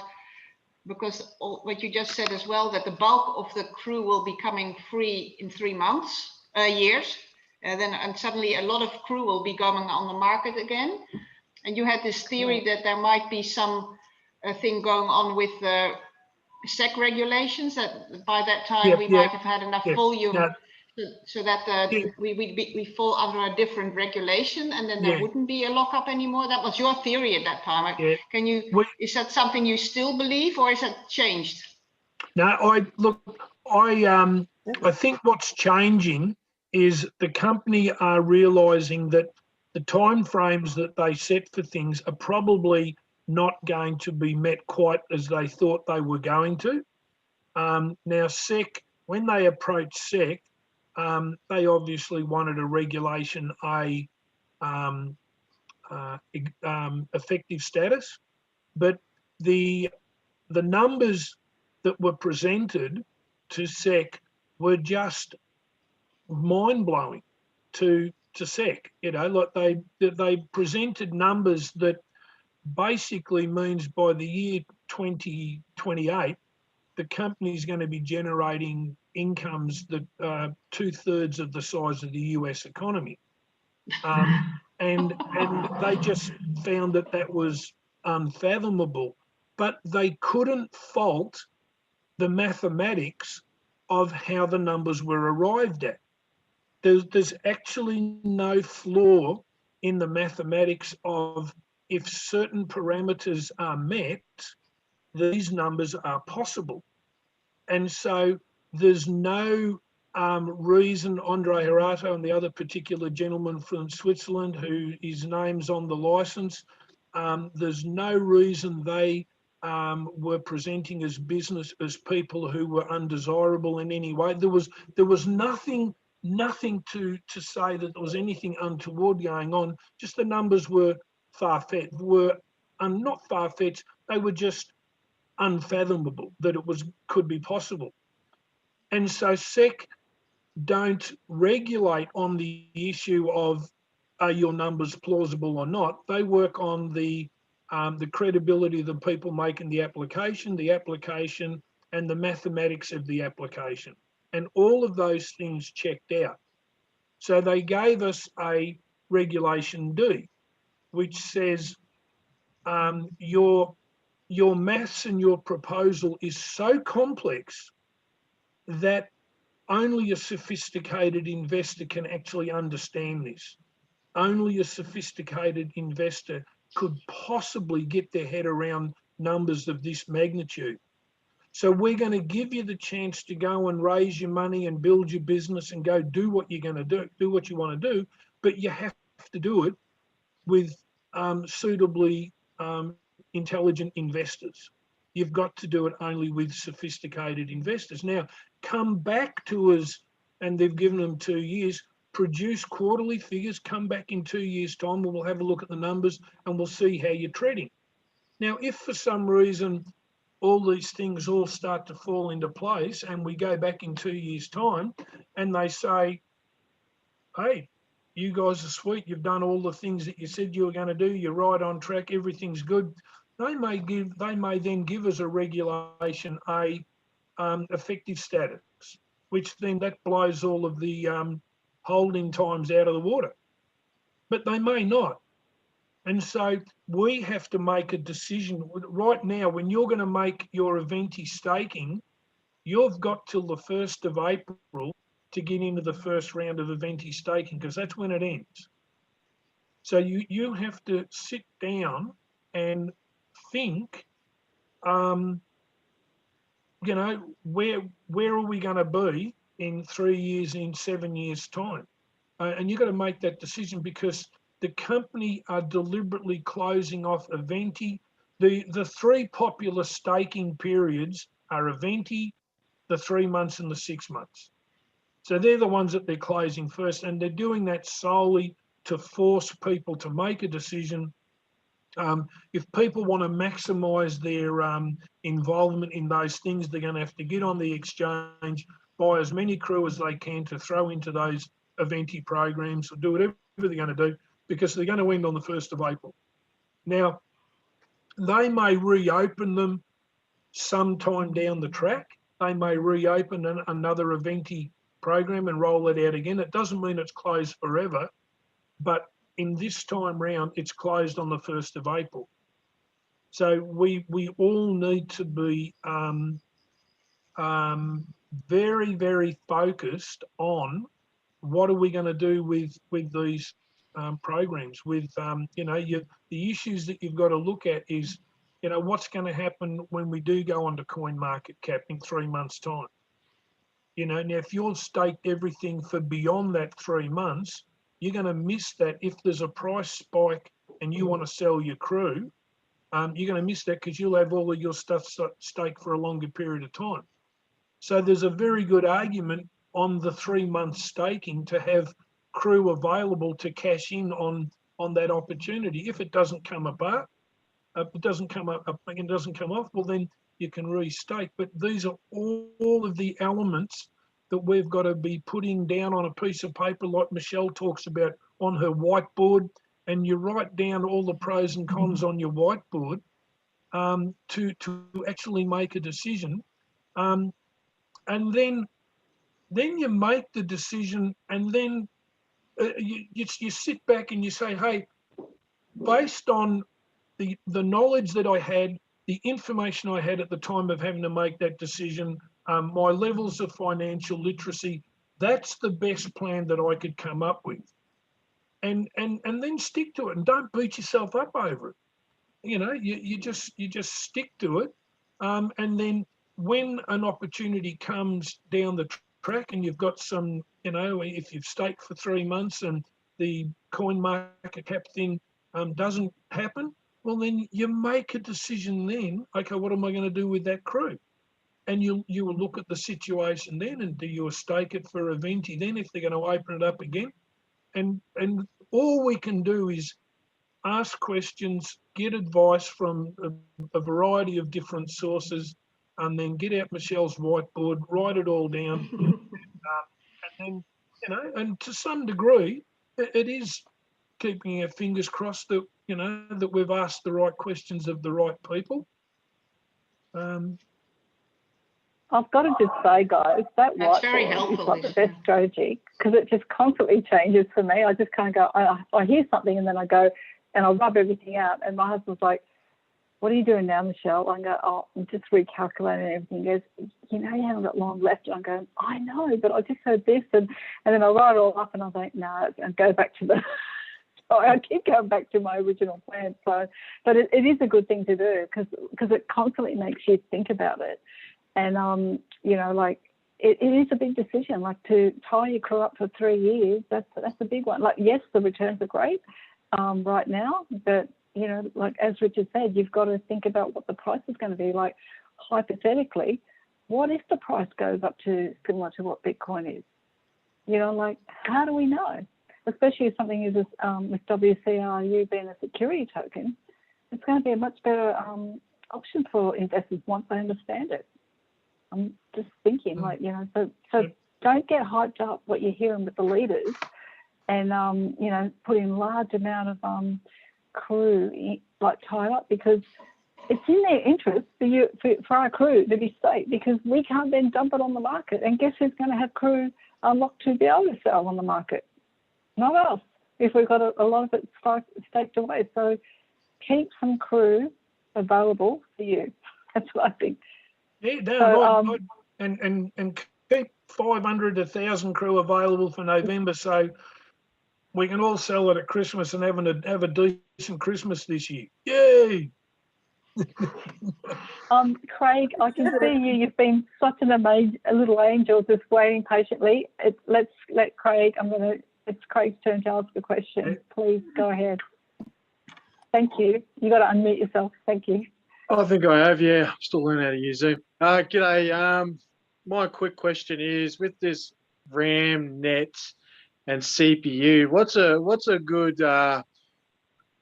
because what you just said as well, that the bulk of the crew will be coming free in 3 years, and suddenly a lot of crew will be going on the market again. And you had this theory that there might be some thing going on with the SEC regulations, that by that time we might have had enough volume. So that we fall under a different regulation, and then there wouldn't be a lockup anymore. That was your theory at that time. Can you? Is that something you still believe, or is that changed? No, I think what's changing is the company are realising that the time frames that they set for things are probably not going to be met quite as they thought they were going to. Now, SEC, when they approached SEC, they obviously wanted a regulation effective status, but the numbers that were presented to SEC were just mind-blowing to SEC. Like they presented numbers that basically means by the year 2028, the company is going to be generating incomes that are 2/3 of the size of the US economy. And they just found that was unfathomable, but they couldn't fault the mathematics of how the numbers were arrived at. There's actually no flaw in the mathematics of, if certain parameters are met, these numbers are possible. And so there's no reason Andre Harato and the other particular gentleman from Switzerland who his name's on the license, there's no reason they were presenting as business as people who were undesirable in any way. There was nothing to say that there was anything untoward going on. Just the numbers were far-fetched. Not far-fetched. They were just unfathomable that it could be possible. And so SEC don't regulate on the issue of are your numbers plausible or not. They work on the credibility of the people making the application, and the mathematics of the application. And all of those things checked out. So they gave us a Regulation D, which says your maths and your proposal is so complex that only a sophisticated investor can actually understand this. Only a sophisticated investor could possibly get their head around numbers of this magnitude. So we're going to give you the chance to go and raise your money and build your business and go do what you're going to do what you want to do, but you have to do it with suitably intelligent investors. You've got to do it only with sophisticated investors. Now, come back to us, and they've given them 2 years, produce quarterly figures, come back in 2 years' time, and we'll have a look at the numbers and we'll see how you're treading. Now, if for some reason all these things all start to fall into place and we go back in 2 years' time and they say, hey, you guys are sweet, you've done all the things that you said you were going to do, you're right on track, everything's good, they may then give us a Regulation A effective status, which then that blows all of the holding times out of the water. But they may not. And so we have to make a decision right now. When you're going to make your Eventi staking, you've got till the 1st of April to get into the first round of Eventi staking, because that's when it ends. So you have to sit down and think, where are we going to be in 3 years, in 7 years' time? And you've got to make that decision, because the company are deliberately closing off Eventi. The three popular staking periods are Eventi, the 3 months and the 6 months. So they're the ones that they're closing first, and they're doing that solely to force people to make a decision. If people want to maximise their involvement in those things, they're going to have to get on the exchange, buy as many crew as they can to throw into those Eventi programs, or do whatever they're going to do, because they're going to end on the 1st of April. Now, they may reopen them sometime down the track. They may reopen another Eventi program and roll it out again. It doesn't mean it's closed forever, but in this time round, it's closed on the 1st of April. So we all need to be very, very focused on what are we going to do with these programs. With the issues that you've got to look at is, what's going to happen when we do go onto CoinMarketCap in 3 months' time. Now if you've staked everything for beyond that 3 months, you're going to miss that. If there's a price spike and you want to sell your crew, you're going to miss that, because you'll have all of your stuff staked for a longer period of time. So there's a very good argument on the 3 month staking to have crew available to cash in on that opportunity. If it doesn't come apart, it doesn't come off, well then you can restake. But these are all of the elements that we've got to be putting down on a piece of paper, like Michelle talks about on her whiteboard, and you write down all the pros and cons on your whiteboard to actually make a decision. And then you make the decision, and then you sit back and you say, hey, based on the knowledge that I had, the information I had at the time of having to make that decision, my levels of financial literacy, that's the best plan that I could come up with. And then stick to it, and don't beat yourself up over it. You just stick to it. And then when an opportunity comes down the track and you've got some, if you've staked for 3 months and the coin market cap thing doesn't happen, well, then you make a decision then, okay, what am I going to do with that crew? And you will look at the situation then, and do you stake it for a venti then if they're going to open it up again? And all we can do is ask questions, get advice from a variety of different sources, and then get out Michelle's whiteboard, write it all down, and then, and to some degree, it is keeping our fingers crossed that, that we've asked the right questions of the right people. I've got to just say, guys, that That's very whiteboard helpful, is like the Lisa. best strategy, because it just constantly changes for me. I just kind of go, I hear something and then I go and I rub everything out. And my husband's like, what are you doing now, Michelle? I go, oh, I'm just recalculating everything. He goes, you haven't got long left. And I go, I know, but I just heard this. And then I write it all up and I think, no, and go back to the... So I keep going back to my original plan. So, but it is a good thing to do because it constantly makes you think about it. And, like it is a big decision, like to tie your crew up for 3 years. That's a big one. Like, yes, the returns are great right now, but, like as Richard said, you've got to think about what the price is going to be. Like, hypothetically, what if the price goes up to similar to what Bitcoin is? Like, how do we know? Especially if something is with WCRU being a security token, it's going to be a much better option for investors once they understand it. I'm just thinking, so don't get hyped up what you're hearing with the leaders, and put in large amount of crew tied up, because it's in their interest for our crew to be safe, because we can't then dump it on the market. And guess who's going to have crew unlocked to be able to sell on the market? Not us, if we've got a lot of it staked away. So keep some crew available for you. That's what I think. Yeah, So, and keep 500 to 1,000 crew available for November, so we can all sell it at Christmas and have a decent Christmas this year. Yay! Craig, I can see you. You've been such a little angel, just waiting patiently. Let's let Craig. It's Craig's turn to ask a question. Okay. Please go ahead. Thank you. You got to unmute yourself. Thank you. I think I have, yeah. I'm still learning how to use Zoom. G'day. My quick question is, with this RAM, net, and CPU, what's a good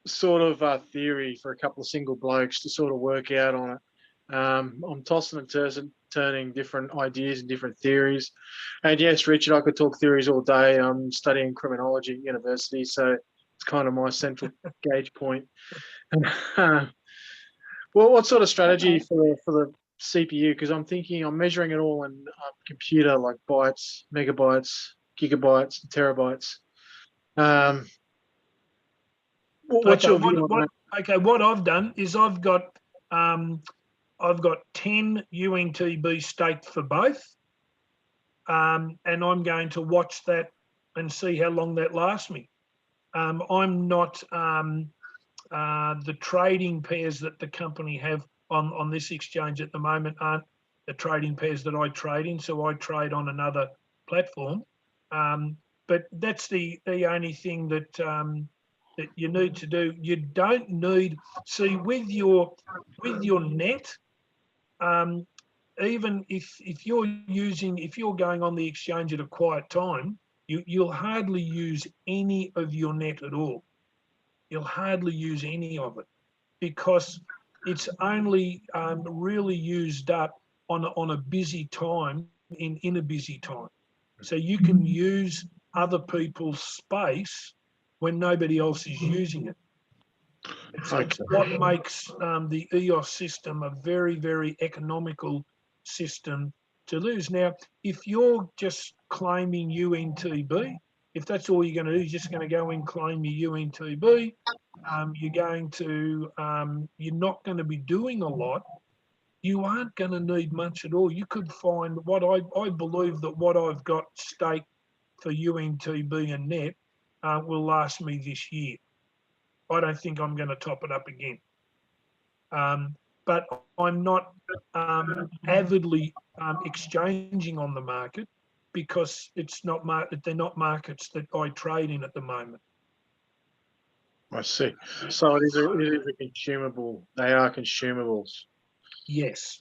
sort of theory for a couple of single blokes to sort of work out on it? I'm tossing and turning different ideas and different theories. And yes, Richard, I could talk theories all day. I'm studying criminology at university, so it's kind of my central gauge point. Well, what sort of strategy for the CPU? Because I'm thinking I'm measuring it all in computer, like bytes, megabytes, gigabytes, terabytes. What's your view on that? Okay, what I've done is I've got 10 UNTB staked for both, and I'm going to watch that and see how long that lasts me. I'm not the trading pairs that the company have on this exchange at the moment aren't the trading pairs that I trade in, so I trade on another platform. But that's the only thing that that you need to do. You don't need, see, with your net, even if you're going on the exchange at a quiet time, you'll hardly use any of your net at all. You'll hardly use any of it, because it's only really used up on a busy time, in a busy time. So you can use other people's space when nobody else is using it. It's what makes the EOS system a very, very economical system to lose. Now, if you're just claiming UNTB, if that's all you're going to do, you're just going to go and claim your UNTB, you're not going to be doing a lot. You aren't going to need much at all. You could find what I believe that what I've got staked for UNTB and net will last me this year. I don't think I'm going to top it up again. But I'm not avidly exchanging on the market. because they're not markets that I trade in at the moment. I see. So it is a consumable. They are consumables. Yes.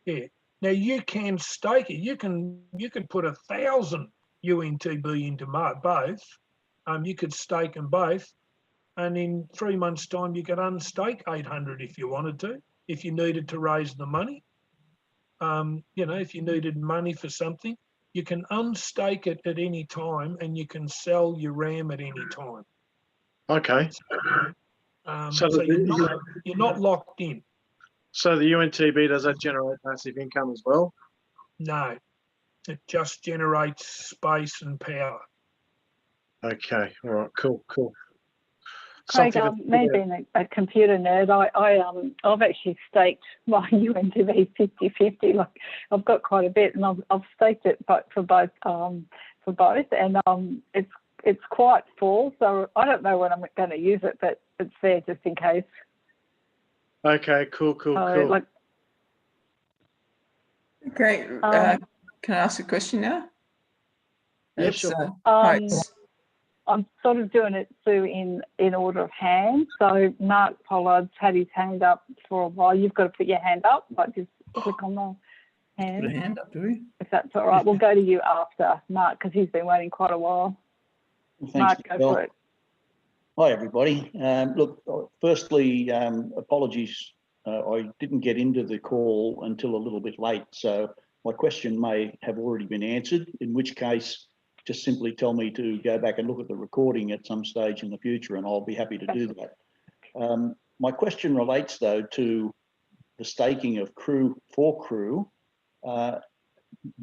Yeah. Now you can stake it. You can put 1,000 UNTB into both. You could stake them both, and in 3 months' time you could unstake 800 if you wanted to, if you needed to raise the money. If you needed money for something, you can unstake it at any time, and you can sell your RAM at any time. Okay. So you're not locked in. So the UNTB, does that generate passive income as well? No, it just generates space and power. Okay. All right. Cool. Craig, me being a computer nerd, I've actually staked my UNTB 50-50. Like, I've got quite a bit, and I've staked it for both, and it's quite full. So I don't know when I'm going to use it, but it's there just in case. Okay. Cool. Like, Great. Can I ask a question now? Yeah, sure. I'm sort of doing it, Sue, in order of hand. So Mark Pollard's had his hand up for a while. You've got to put your hand up, like just click on the hand. Put a hand up, do we? If that's all right. We'll go to you after, Mark, because he's been waiting quite a while. Well, thanks, Mark, go Michelle. for it. Hi, everybody. Look, firstly, apologies. I didn't get into the call until a little bit late, so my question may have already been answered, in which case, just simply tell me to go back and look at the recording at some stage in the future, and I'll be happy to do that. My question relates, though, to the staking of crew for crew. I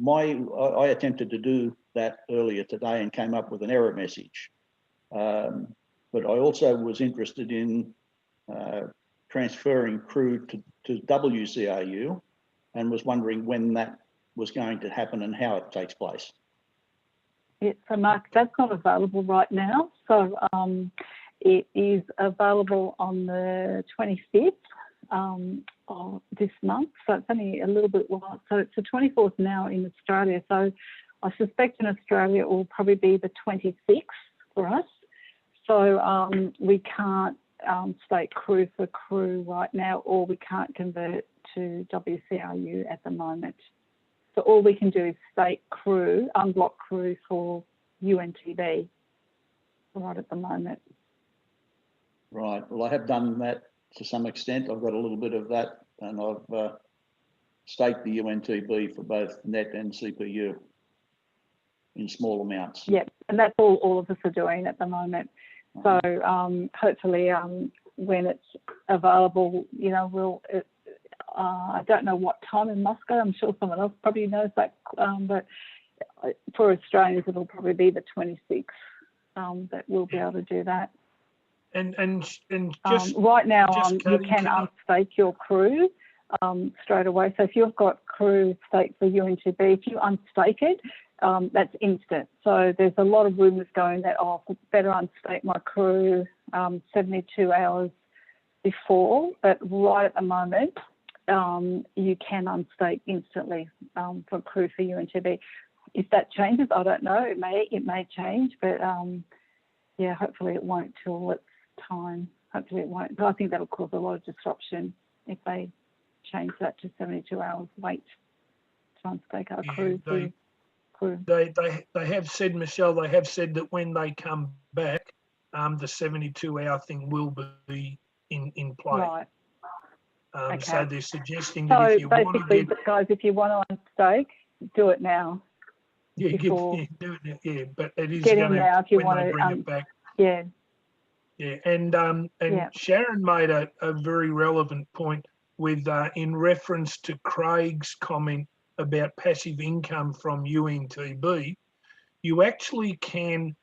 attempted to do that earlier today and came up with an error message. But I also was interested in transferring crew to WCRU, and was wondering when that was going to happen and how it takes place. Yeah, so Mark, that's not available right now. So it is available on the 25th of this month. So it's only a little bit while. So it's the 24th now in Australia. So I suspect in Australia it will probably be the 26th for us. So we can't stake crew for crew right now, or we can't convert to WCRU at the moment. So all we can do is stake crew, unblock crew for UNTB right at the moment. Right. Well, I have done that to some extent. I've got a little bit of that, and I've staked the UNTB for both NET and CPU in small amounts. Yep, and that's all of us are doing at the moment. So hopefully when it's available, I don't know what time in Moscow. I'm sure someone else probably knows that, but for Australians, it'll probably be the 26th that we'll be able to do that. And just right now, just you can unstake your crew straight away. So if you've got crew staked for UNTB, if you unstake it, that's instant. So there's a lot of rumours going that, better unstake my crew 72 hours before, but right at the moment, you can unstake instantly for crew for UNTB. If that changes, I don't know. It may change, but yeah, hopefully it won't till it's time. Hopefully it won't. But I think that'll cause a lot of disruption if they change that to 72 hours wait to unstake our crew. They have said, Michelle, they have said that when they come back, the 72-hour thing will be in play. Right. Okay. So they're suggesting that if you want to get... guys, if you want to unstake, do it now. Do it now. Yeah, but it is going to, now if you when want they to bring it back. Yeah. Yeah, and Sharon made a very relevant point with in reference to Craig's comment about passive income from UNTB. You actually can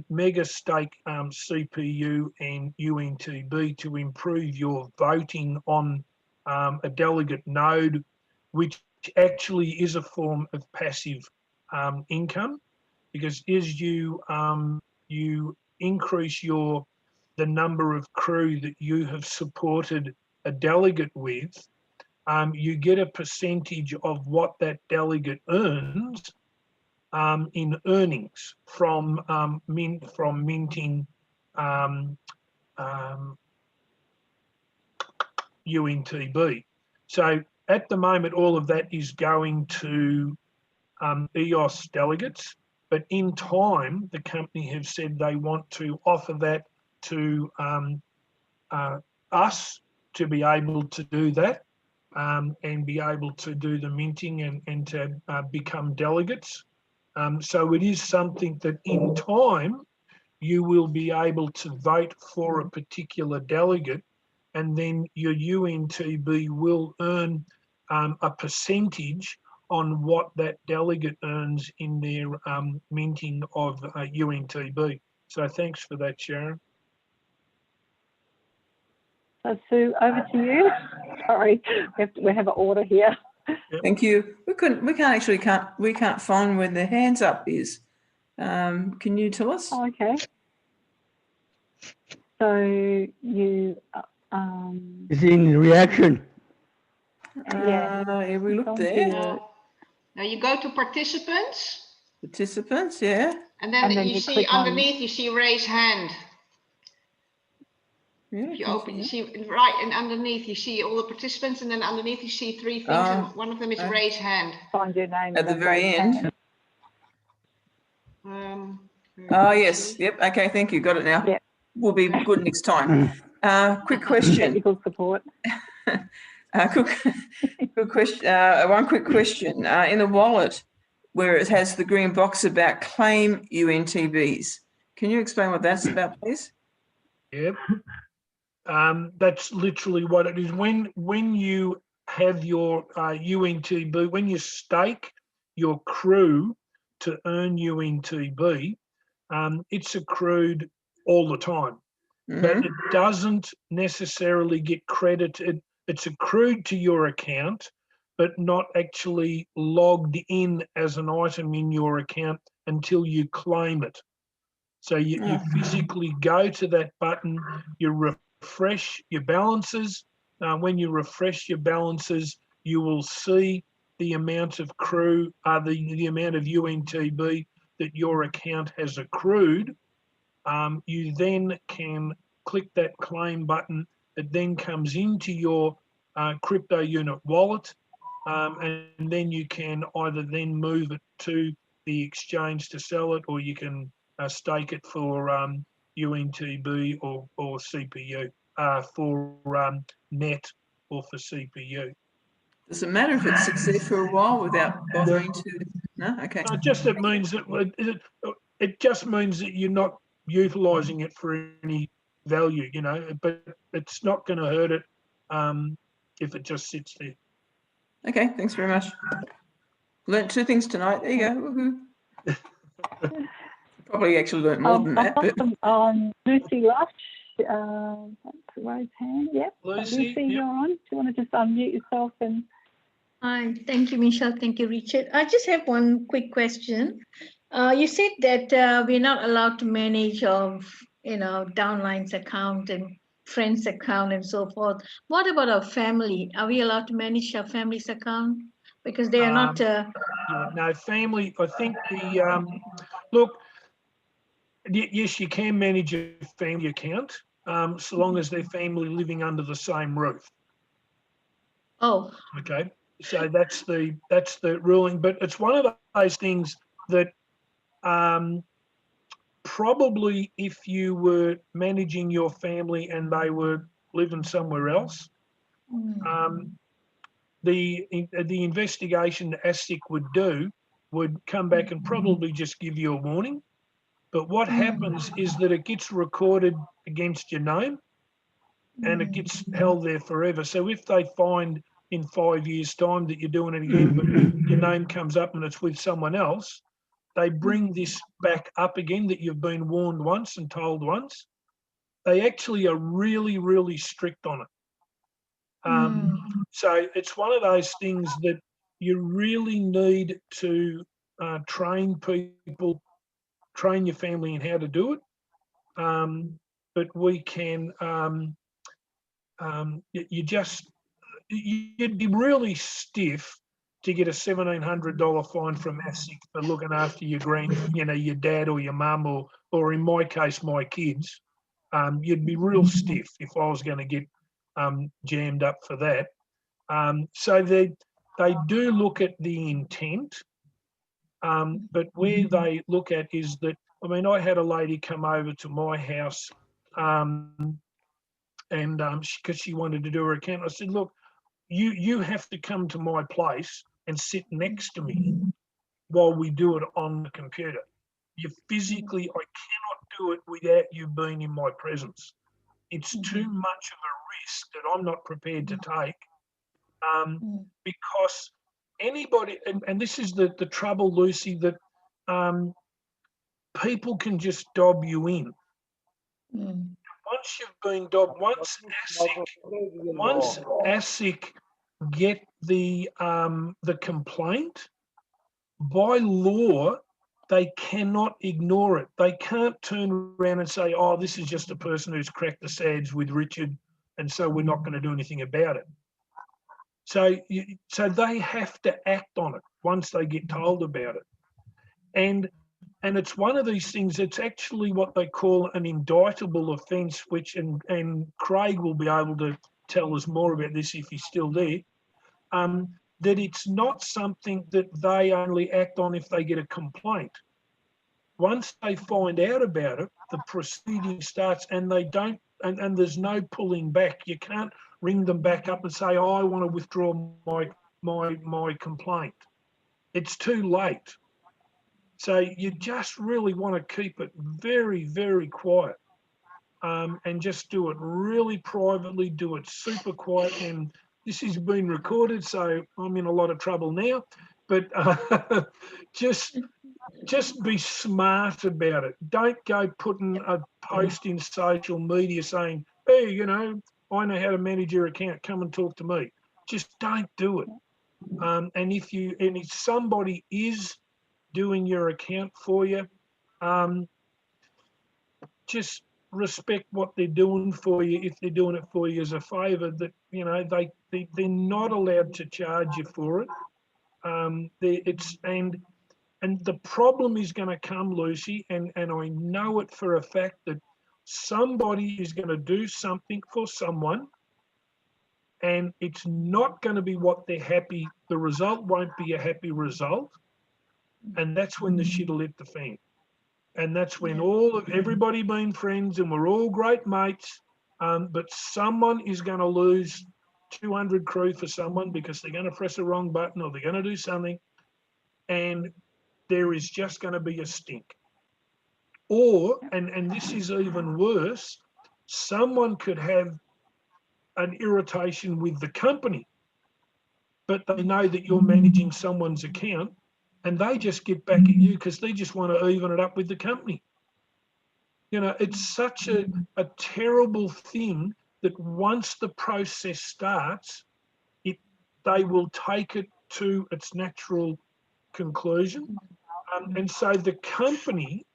mega stake CPU and UNTB to improve your voting on a delegate node, which actually is a form of passive income, because as you increase the number of crew that you have supported a delegate with, you get a percentage of what that delegate earns, in earnings from minting UNTB. So at the moment, all of that is going to EOS delegates, but in time, the company have said they want to offer that to us to be able to do that and be able to do the minting and to become delegates. So it is something that in time, you will be able to vote for a particular delegate, and then your UNTB will earn a percentage on what that delegate earns in their minting of UNTB. So thanks for that, Sharon. So Sue, over to you. Sorry, we have an order here. Yep. Thank you. We can't find where the hands up is. Can you tell us? Okay. So you It's in reaction. yeah. We look Gone to there. the- Now you go to participants, Participants, yeah. and then And then you you see click on- underneath, you see raise hand. Yeah, If you can open, you see see right, and underneath you see all the participants, and then underneath you see three things, and one of them is raise hand. Find your name at the and then very raise end. hand. Oh, yes. Yep. Okay. Thank you. Got it now. Yep. Will be good next time. Quick question. Technical support. Good question. One quick question. In the wallet, where it has the green box about claim UNTBs, can you explain what that's about, please? Yep. That's literally what it is. When you have your UNTB, when you stake your crew to earn UNTB, it's accrued all the time, but it doesn't necessarily get credited. It's accrued to your account, but not actually logged in as an item in your account until you claim it. So you physically go to that button, you refresh your balances. When you refresh your balances, you will see the amount of crew, the amount of UNTB that your account has accrued. You then can click that claim button. It then comes into your crypto unit wallet, and then you can either then move it to the exchange to sell it, or you can stake it for UNTB or CPU, for net or for CPU. Does it matter if it sits there for a while without bothering to? No. Okay. It means that it just means that you're not utilising it for any value, you know. But it's not going to hurt it if it just sits there. Okay. Thanks very much. Learned two things tonight. There you go. Woohoo. Probably actually learnt more than that. I've got some, Lucy Lush. That's raise hand. Yep. Lucy, Lucy, you're on. Do you want to just unmute yourself and? Hi, thank you, Michelle. Thank you, Richard. I just have one quick question. You said that we're not allowed to manage downline's account and friends' account and so forth. What about our family? Are we allowed to manage our family's account? Because they are not. No, family. I think look. Yes, you can manage your family account so long as they're family living under the same roof. Oh. Okay. So that's the ruling, but it's one of those things that probably if you were managing your family and they were living somewhere else, the investigation the ASIC would come back and probably just give you a warning. But what happens is that it gets recorded against your name and it gets held there forever. So if they find in 5 years' time that you're doing it again, but your name comes up and it's with someone else, they bring this back up again that you've been warned once and told once. They actually are really, really strict on it. So it's one of those things that you really need to train people, train your family in how to do it. But we can, you'd be really stiff to get a $1,700 fine from ASIC for looking after your your dad or your mum, or in my case, my kids, you'd be real stiff if I was going to get jammed up for that. So they do look at the intent, but where they look at is that, I mean, I had a lady come over to my house, and because she wanted to do her account, I said, look, you have to come to my place and sit next to me while we do it on the computer. You physically, I cannot do it without you being in my presence. It's too much of a risk that I'm not prepared to take, because anybody, and this is the trouble, Lucy, that people can just dob you in. Once you've been dobbed, once ASIC get the complaint, by law, they cannot ignore it. They can't turn around and say, oh, this is just a person who's cracked the sads with Richard, and so we're not going to do anything about it. So they have to act on it once they get told about it. And it's one of these things, it's actually what they call an indictable offence, which, and Craig will be able to tell us more about this if he's still there, that it's not something that they only act on if they get a complaint. Once they find out about it, the proceeding starts, and they don't, and there's no pulling back. You can't ring them back up and say, oh, I want to withdraw my complaint. It's too late. So you just really want to keep it very, very quiet, and just do it really privately, do it super quiet. And this has been recorded, so I'm in a lot of trouble now, but just be smart about it. Don't go putting a post in social media saying, hey, I know how to manage your account, come and talk to me. Just don't do it. And if somebody is doing your account for you, just respect what they're doing for you. If they're doing it for you as a favour, that they're not allowed to charge you for it. And the problem is going to come, Lucy, and I know it for a fact, that somebody is going to do something for someone, and it's not going to be what they're happy. The result won't be a happy result, and that's when the shit will hit the fan. And that's when everybody being friends and we're all great mates, but someone is going to lose 200 crew for someone because they're going to press the wrong button or they're going to do something, and there is just going to be a stink. Or, and this is even worse, someone could have an irritation with the company, but they know that you're managing someone's account, and they just get back at you because they just want to even it up with the company. It's such a terrible thing that once the process starts, they will take it to its natural conclusion. And so the company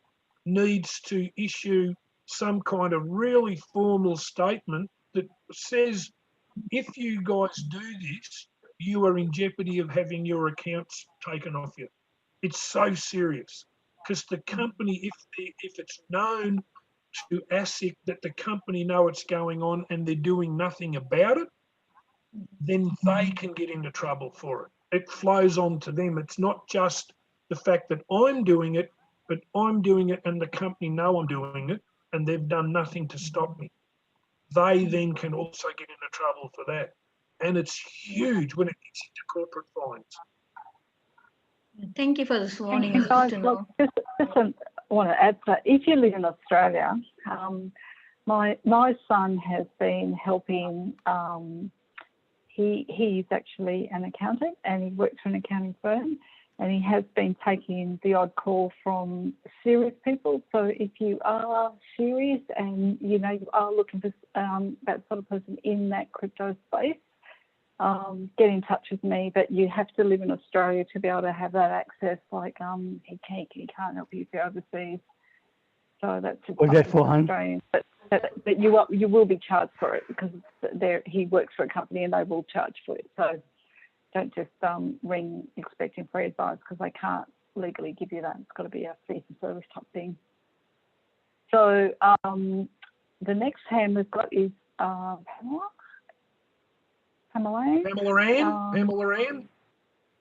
needs to issue some kind of really formal statement that says, if you guys do this, you are in jeopardy of having your accounts taken off you. It's so serious, because the company, if it's known to ASIC that the company know what's going on and they're doing nothing about it, then they can get into trouble for it. It flows on to them. It's not just the fact that I'm doing it, but I'm doing it and the company know I'm doing it, and they've done nothing to stop me. They then can also get into trouble for that. And it's huge when it gets into corporate fines. Thank you for this warning. Guys, look, just want to add that if you live in Australia, my son has been helping. He's actually an accountant and he works for an accounting firm, and he has been taking the odd call from serious people. So if you are serious and you are looking for that sort of person in that crypto space, get in touch with me. But you have to live in Australia to be able to have that access. Like he can't help you if you're overseas. So that's what's that for, hon? But you will be charged for it because he works for a company and they will charge for it. So don't just ring expecting free advice, because they can't legally give you that. It's got to be a fee for service type thing. So the next hand we've got is Pamela. Pamela Ann. Pamela Ann. Pamela Ann.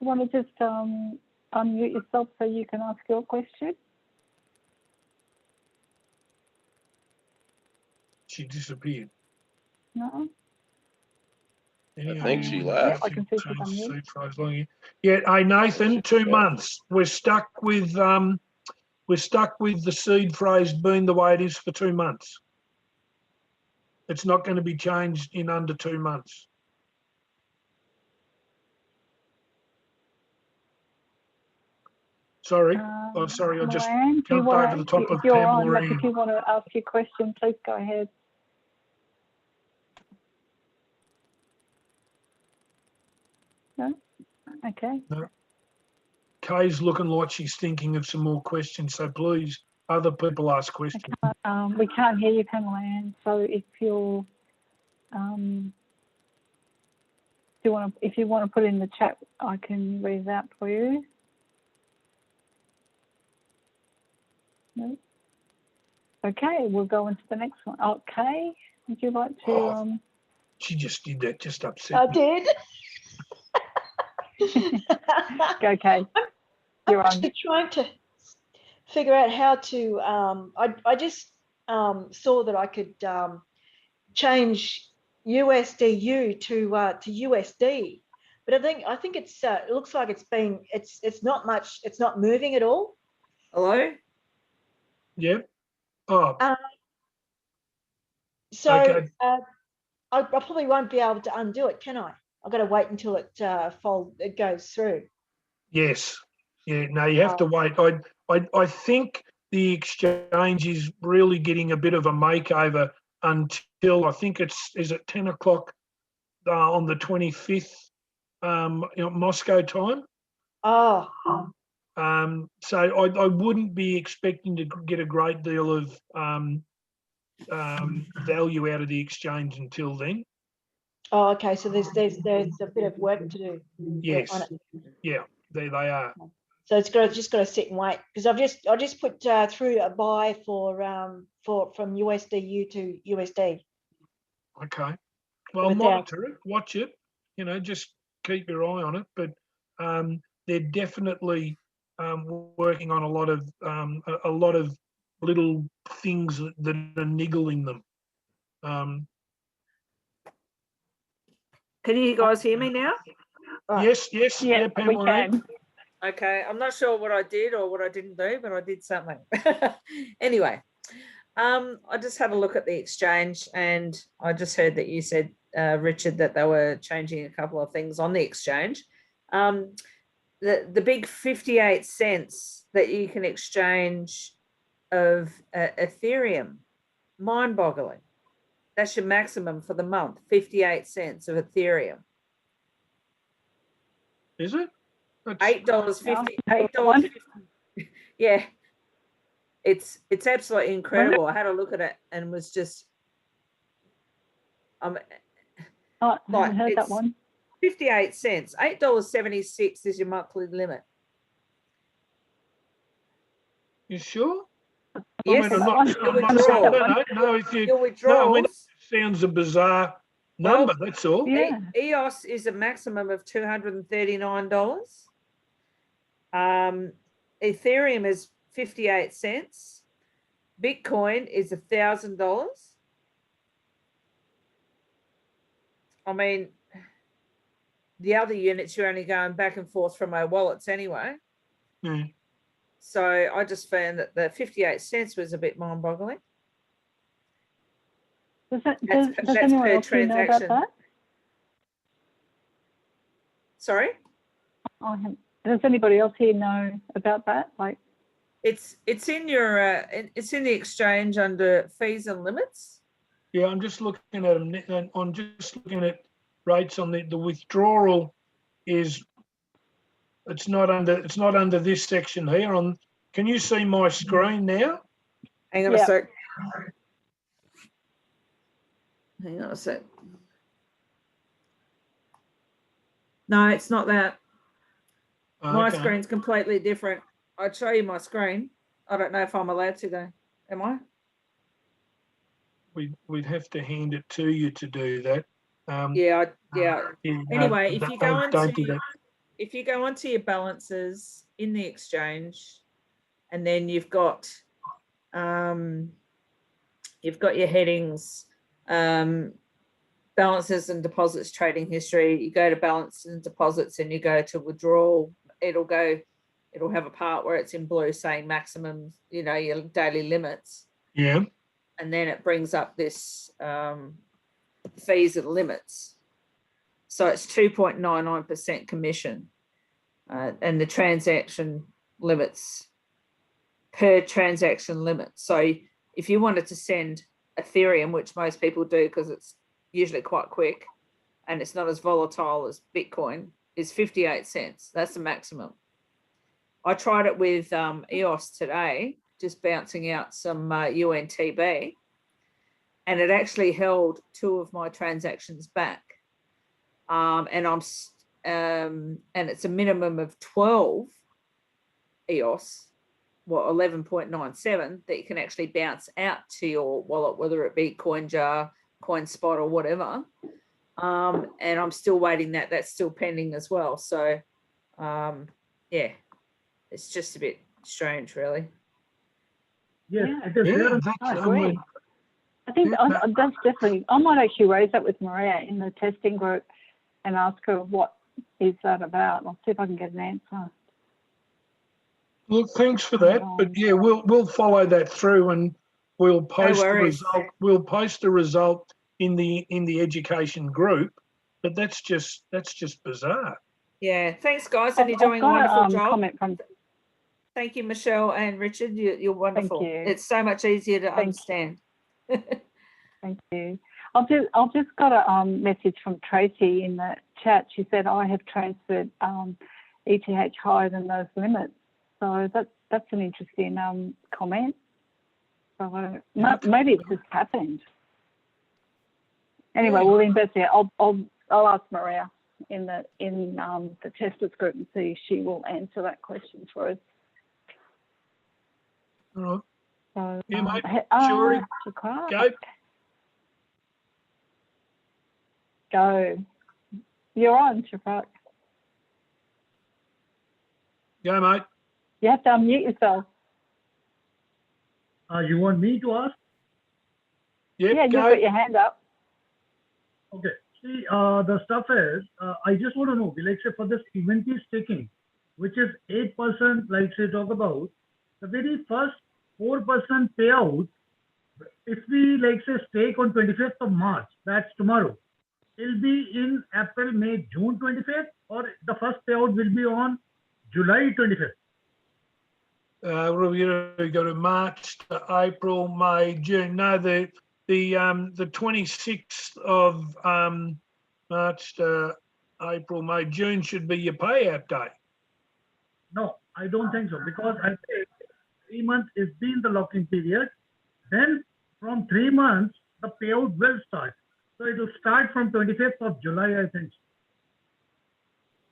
You want to just unmute yourself so you can ask your question? She disappeared. No. I think she left. I can see she's unmuted. Yeah, hey Nathan, 2 months. We're stuck with the seed phrase being the way it is for 2 months. It's not going to be changed in under 2 months. Sorry, I'm sorry, I just jumped over the top of Pamela Ann. If you want to ask your question, please go ahead. No? Okay. No. Kay's looking like she's thinking of some more questions, so please, other people ask questions. We can't hear you, Pamela Ann. So if you're, if you want to put it in the chat, I can read it out for you. No. Okay, we'll go into the next one. Okay, would you like to? She just did that, just upset I me. did. Okay. I'm actually trying to figure out how to. I just saw that I could change USDU to USD, but I think it's it looks like it's not much. It's not moving at all. Hello. Yeah. Oh. So okay. I probably won't be able to undo it, can I? I've got to wait until it goes through. Yes. Yeah. No, you have to wait. I think the exchange is really getting a bit of a makeover until I think is it 10 o'clock on the 25th Moscow time. Oh. So I wouldn't be expecting to get a great deal of value out of the exchange until then. Oh, okay. So there's a bit of work to do. Yes. On it. Yeah, there they are. So it's just got to sit and wait, because I just put through a buy from USDU to USD. Okay. Well, monitor it, watch it. Just keep your eye on it. But they're definitely working on a lot of little things that are niggling them. Can you guys hear me now? Yes, yeah, we can. Okay, I'm not sure what I did or what I didn't do, but I did something. Anyway, I just had a look at the exchange, and I just heard that you said, Richard, that they were changing a couple of things on the exchange. The big 58 cents that you can exchange of Ethereum, mind-boggling. That's your maximum for the month, 58 cents of Ethereum. Is it? $8.50. $8.50. Yeah, it's absolutely incredible. I had a look at it and was just, I haven't heard that one. 58 cents. $8.76 is your monthly limit. You sure? Yes. I mean, I'm not, no, if you, your withdrawals. No, I mean, it sounds a bizarre number. That's all. Yeah. EOS is a maximum of $239. Ethereum is 58 cents. Bitcoin is $1,000. I mean, the other units you're only going back and forth from our wallets anyway. Mm. So I just found that the 58 cents was a bit mind-boggling. Does That's anyone per else here know about transaction. that? Sorry? Does anybody else here know about that? Like, it's in your it's in the exchange under fees and limits. Yeah, I'm just looking at them. And I'm just looking at rates on the withdrawal. It's not under this section here. Can you see my screen now? Hang on a sec. Hang on a sec. No, it's not that. My Okay. screen's completely different. I'd show you my screen. I don't know if I'm allowed to though. Am I? We'd have to hand it to you to do that. Yeah. Anyway, if don't do that. if you go onto your balances in the exchange, and then you've got your headings, balances and deposits, trading history. You go to balance and deposits, and you go to withdrawal. It'll have a part where it's in blue saying maximum, your daily limits. Yeah. And then it brings up this fees and limits. So it's 2.99% commission, and the transaction limits per transaction limit. So if you wanted to send Ethereum, which most people do because it's usually quite quick and it's not as volatile as Bitcoin, is 58 cents. That's the maximum. I tried it with EOS today, just bouncing out some UNTB, and it actually held 2 of my transactions back. And it's a minimum of 12 EOS, 11.97 that you can actually bounce out to your wallet, whether it be CoinJar, CoinSpot, or whatever. And I'm still waiting that's still pending as well. So, yeah, it's just a bit strange, really. Yes, Yeah. it is there. I agree. I think that's definitely, I might actually raise that with Maria in the testing group and ask her what is that about. I'll see if I can get an answer. Well, thanks for that. But yeah, we'll follow that through, and we'll post the result. We'll post the result in the education group. But that's just bizarre. Yeah. Thanks, guys. And you're doing a wonderful job. Comment from. Thank you, Michelle and Richard. You're wonderful. Thank you. It's so much easier to understand. Thank you. I've just got a message from Tracy in the chat. She said, I have transferred ETH higher than those limits. So that's an interesting comment. So maybe it just happened. Anyway, we'll investigate. I'll ask Maria in the testers group and see if she will answer that question for us. All right. So, yeah, mate. Sure. Go. You're on, Shafak. Go, mate. You have to unmute yourself. You want me to ask? Yep, yeah, you've got your hand up. Okay. See, the stuff is, I just want to know, like say for this inventory staking, which is 8%, like say talk about, the very first 4% payout, if we like say stake on 25th of March, that's tomorrow, it'll be in April, May, June 25th, or the first payout will be on July 25th? We'll go to March, to April, May, June. No, the 26th of March to April, May, June should be your payout date. No, I don't think so, because I think 3 months is been the lock-in period. Then from 3 months, the payout will start. So it will start from 25th of July, I think.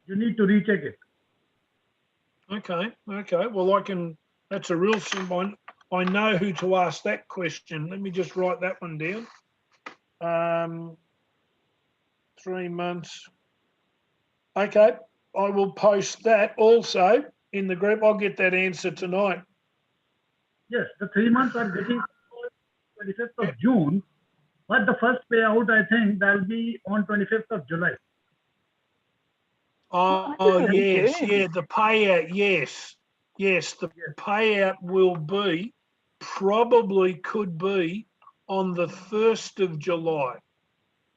You need to recheck it. Okay. Well, that's a real simple one. I know who to ask that question. Let me just write that one down. 3 months. Okay. I will post that also in the group. I'll get that answer tonight. Yes, the 3 months are getting 25th of June, but the first payout, I think, that'll be on 25th of July. Oh yes, yeah, the payout, yes. The payout will be, probably could be on the 1st of July,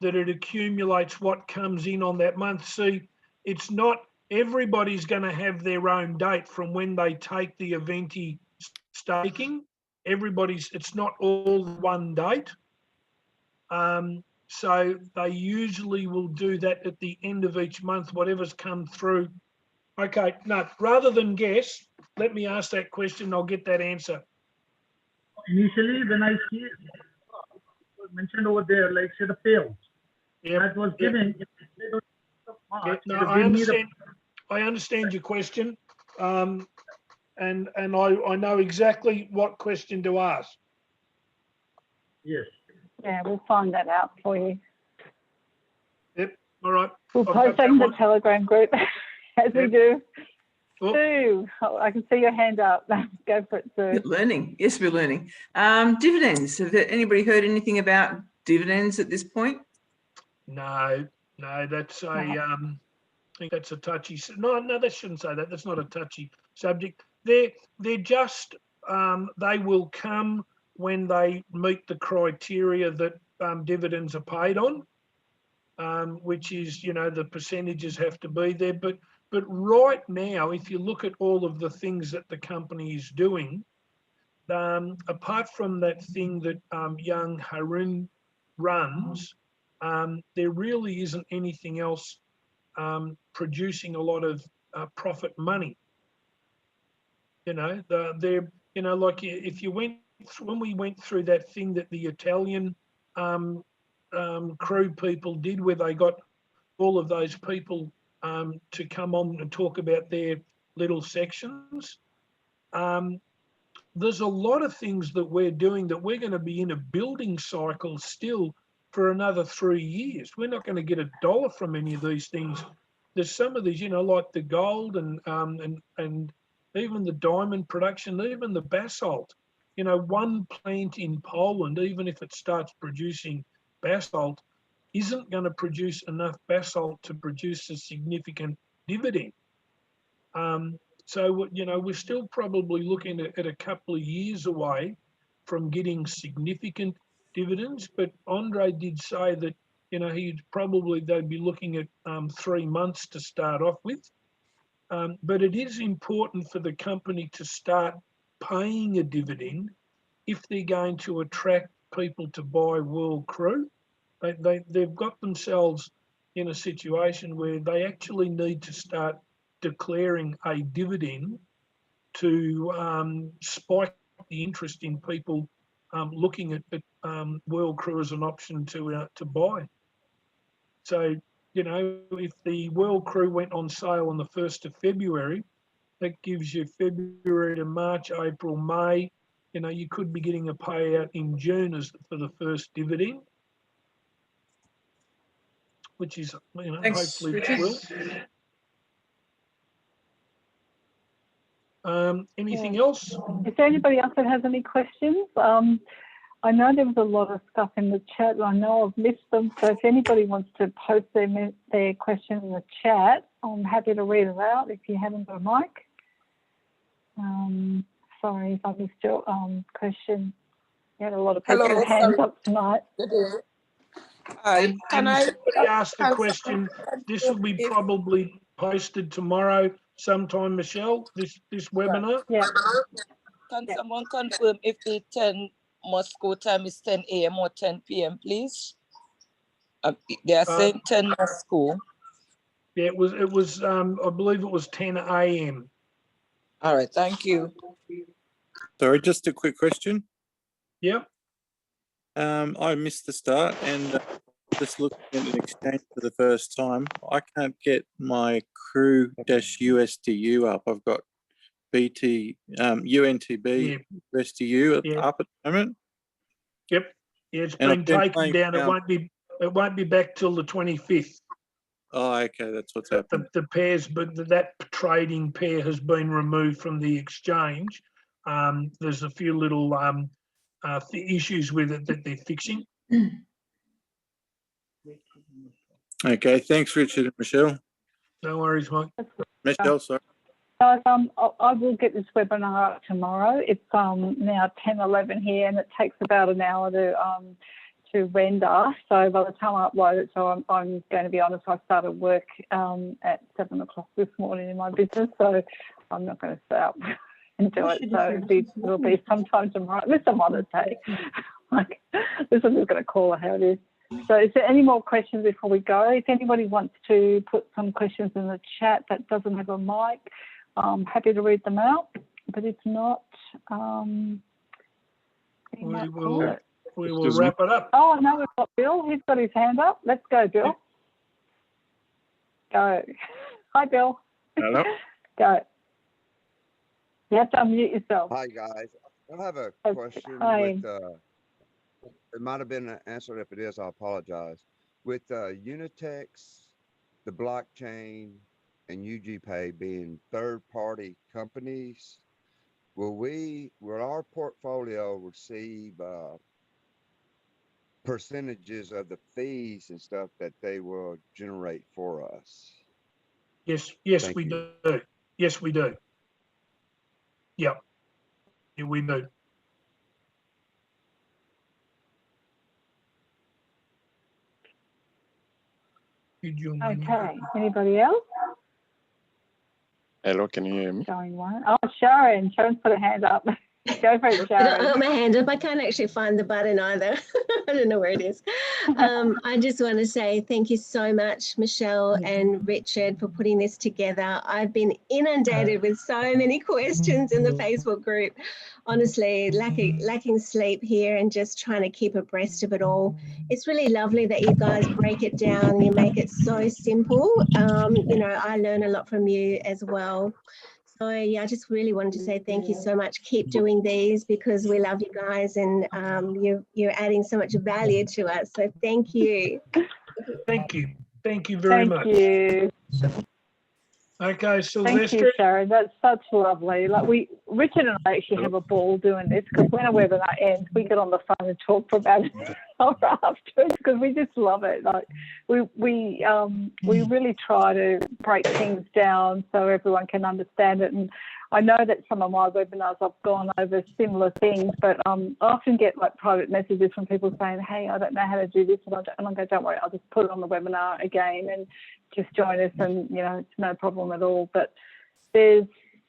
that it accumulates what comes in on that month. See, it's not, everybody's going to have their own date from when they take the Eventi staking. It's not all one date. So they usually will do that at the end of each month, whatever's come through. Okay, no, rather than guess, let me ask that question. I'll get that answer. Initially, when I see it was mentioned over there, like say the payouts, that was given in Yeah, no, to I give me the understand. I understand your question, and I know exactly what question to ask. yes. Yeah, we'll find that out for you. Yep. All right. We'll I've post got that in that the one. Telegram group as we Yep. do. Oh, Sue, I can see your hand up. Go for it, Sue. We're learning. Yes, we're learning. Dividends. Have anybody heard anything about dividends at this point? no, that's a. I think that's a touchy. No, they shouldn't say that. That's not a touchy subject. They're just. They will come when they meet the criteria that dividends are paid on. Which is, the percentages have to be there. But right now, if you look at all of the things that the company is doing, apart from that thing that young Harun runs, there really isn't anything else producing a lot of profit money. Like if you when we went through that thing that the Italian crew people did, where they got all of those people to come on and talk about their little sections. There's a lot of things that we're doing that we're going to be in a building cycle still for another 3 years. We're not going to get $1 from any of these things. There's some of these, like the gold and even the diamond production, even the basalt. One plant in Poland, even if it starts producing basalt, isn't going to produce enough basalt to produce a significant dividend. So, we're still probably looking at a couple of years away from getting significant dividends. But Andre did say that, they'd be looking at 3 months to start off with. But it is important for the company to start paying a dividend if they're going to attract people to buy World Crew. They've got themselves in a situation where they actually need to start declaring a dividend to spike the interest in people looking at World Crew as an option to buy. So, if the World Crew went on sale on the 1st of February, that gives you February to March, April, May. You could be getting a payout in June for the first dividend, which is, Thanks, hopefully Richard. will. Anything else? Is there anybody else that has any questions? I know there was a lot of stuff in the chat, and I know I've missed them. So if anybody wants to post their question in the chat, I'm happy to read it out if you haven't got a mic. Sorry if I missed your question. You had a lot of people with hands up tonight. And somebody asked the question, this will be probably posted tomorrow sometime, Michelle, this webinar? Yeah. Can someone confirm if the 10 Moscow time is 10 a.m. or 10 p.m., please? They are saying 10 Moscow. Yeah, it was. I believe it was 10 a.m. All right, thank you. Sorry, just a quick question. Yep. I missed the start and just looking at an exchange for the first time. I can't get my Crew-USDU up. I've got BT UNTB USDU up at the moment. Yep. Yeah, it's And been taken down. It won't be back till the 25th. Oh, okay, that's what's happened. The pairs, but that trading pair has been removed from the exchange. There's a few little issues with it that they're fixing. Okay, thanks, Richard and Michelle. No worries, Mike. Michelle, sorry. Guys, I will get this webinar up tomorrow. It's now 10:11 here, and it takes about an hour to render. So by the time I upload it, so I'm going to be honest, I started work at 7 o'clock this morning in my business, so I'm not going to stay up and do it. So it'll be sometime tomorrow, at least some other day. Like, this is just going to call it how it is. So is there any more questions before we go? If anybody wants to put some questions in the chat that doesn't have a mic, I'm happy to read them out. But if not, we will wrap it up. Oh, no, we've got Bill. He's got his hand up. Let's go, Bill. Go. Hi, Bill. Hello. Go. You have to unmute yourself. Hi, guys. I have a question Hi. with, it might have been answered. If it is, I apologize. With Unitex, the blockchain, and UGPay being third-party companies, will our portfolio receive percentages of the fees and stuff that they will generate for us? Yes, Thank we you. do. Yes, we do. Yep. Yeah, we do. Okay. Anybody else? Hello, can you hear me? Going one. Oh, Sharon. Sharon's put her hand up. Go for it, I Sharon. don't have my hand up. I can't actually find the button either. I don't know where it is. I just want to say thank you so much, Michelle and Richard, for putting this together. I've been inundated with so many questions in the Facebook group. Honestly, lacking sleep here and just trying to keep abreast of it all. It's really lovely that you guys break it down and you make it so simple. You know, I learn a lot from you as well. So yeah, I just really wanted to say thank you so much. Keep doing these because we love you guys and you're adding so much value to us. So thank you. Thank you. Thank you very much. Thank you. Okay, Thank Sylvester. you, Sharon. That's such lovely. Like Richard and I actually have a ball doing this because when a webinar ends, we get on the phone and talk for about an hour afterwards because we just love it. Like we really try to break things down so everyone can understand it. And I know that some of my webinars I've gone over similar things, but I often get like private messages from people saying, "Hey, I don't know how to do this," and I go, "Don't worry, I'll just put it on the webinar again and just join us, and you know, it's no problem at all." But there's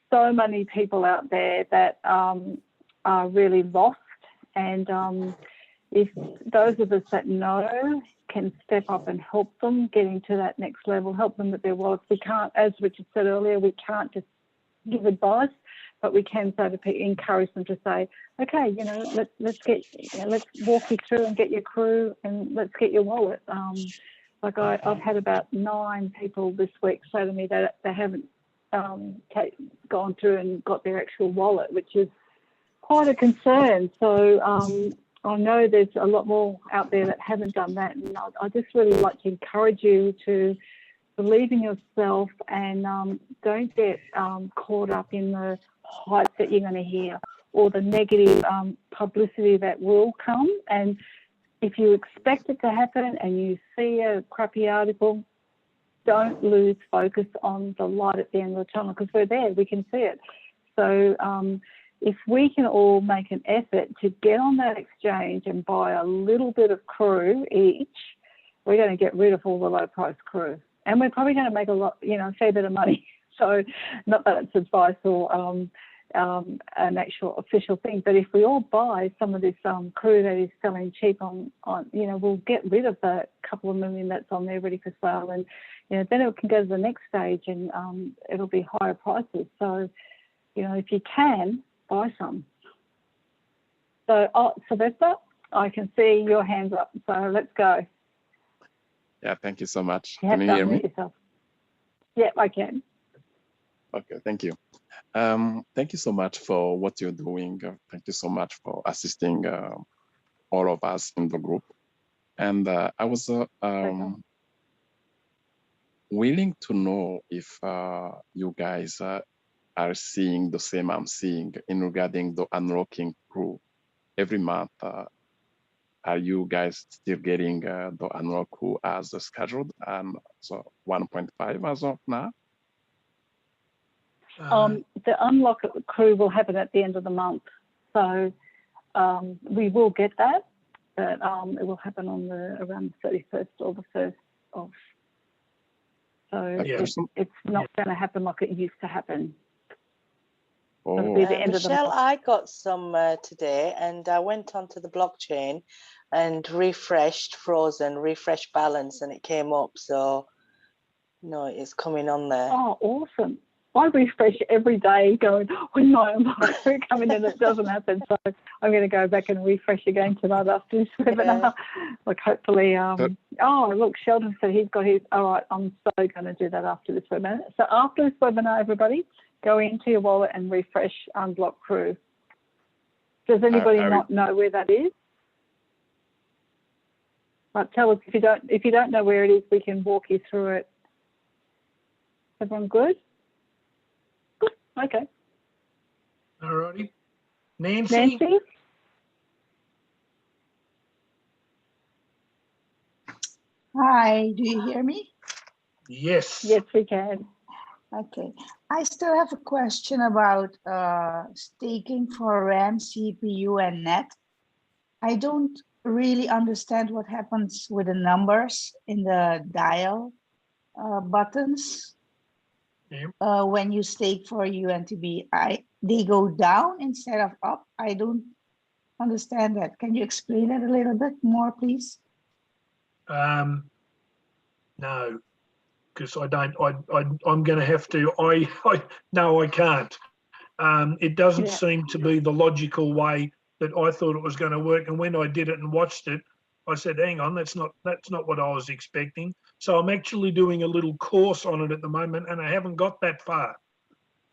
so many people out there that are really lost, and if those of us that know can step up and help them getting to that next level, help them with their wallets. We can't, as Richard said earlier, we can't just give advice, but we can say to people, encourage them to say, okay, you know, let's walk you through and get your crew and let's get your wallet. Like I've had about 9 people this week say to me that they haven't gone through and got their actual wallet, which is quite a concern. So I know there's a lot more out there that haven't done that, and I just really like to encourage you to believe in yourself and don't get caught up in the hype that you're going to hear or the negative publicity that will come. And if you expect it to happen and you see a crappy article, don't lose focus on the light at the end of the tunnel because we're there, we can see it. So if we can all make an effort to get on that exchange and buy a little bit of crew each, we're going to get rid of all the low price crew. And we're probably going to make a fair bit of money. So not that it's advice or an actual official thing, but if we all buy some of this crew that is selling cheap on, we'll get rid of the couple of million that's on there ready for sale. And, then it can go to the next stage and it'll be higher prices. So, if you can, buy some. So, Sylvester, I can see your hands up. So let's go. Yeah, thank you so much. You Can you hear me? yourself. Yeah, I can. Okay, thank you. Thank you so much for what you're doing. Thank you so much for assisting all of us in the group. And I was willing to know if you guys are seeing the same I'm seeing in regarding the unlocking crew every month. Are you guys still getting the unlock crew as scheduled? So 1.5 as of now? The unlock crew will happen at the end of the month. So we will get that, but it will happen on around the 31st or the 1st of. So it's not going to happen like it used to happen. Oh. Michelle, I got some today, and I went onto the blockchain and refreshed refresh balance, and it came up. So, it's coming on there. Oh, awesome. I refresh every day going, oh no, I'm coming in, it doesn't happen. So I'm going to go back and refresh again tonight after this webinar. Like hopefully, oh, look, Sheldon said he's got his, all right, I'm so going to do that after this webinar. So after this webinar, everybody, go into your wallet and refresh Unblock Crew. Does anybody not know where that is? Like, tell us if you don't know where it is, we can walk you through it. Everyone good? Good. Okay. All righty. Nancy? Nancy? Hi, do you hear me? Yes. Yes, we can. Okay. I still have a question about staking for RAM, CPU, and net. I don't really understand what happens with the numbers in the dial buttons. When you stake for UNTB, they go down instead of up. I don't understand that. Can you explain it a little bit more, please? No, because I don't. I'm going to have to. No, I can't. It doesn't seem to be the logical way that I thought it was going to work. And when I did it and watched it, I said, "Hang on, that's not what I was expecting." So I'm actually doing a little course on it at the moment, and I haven't got that far.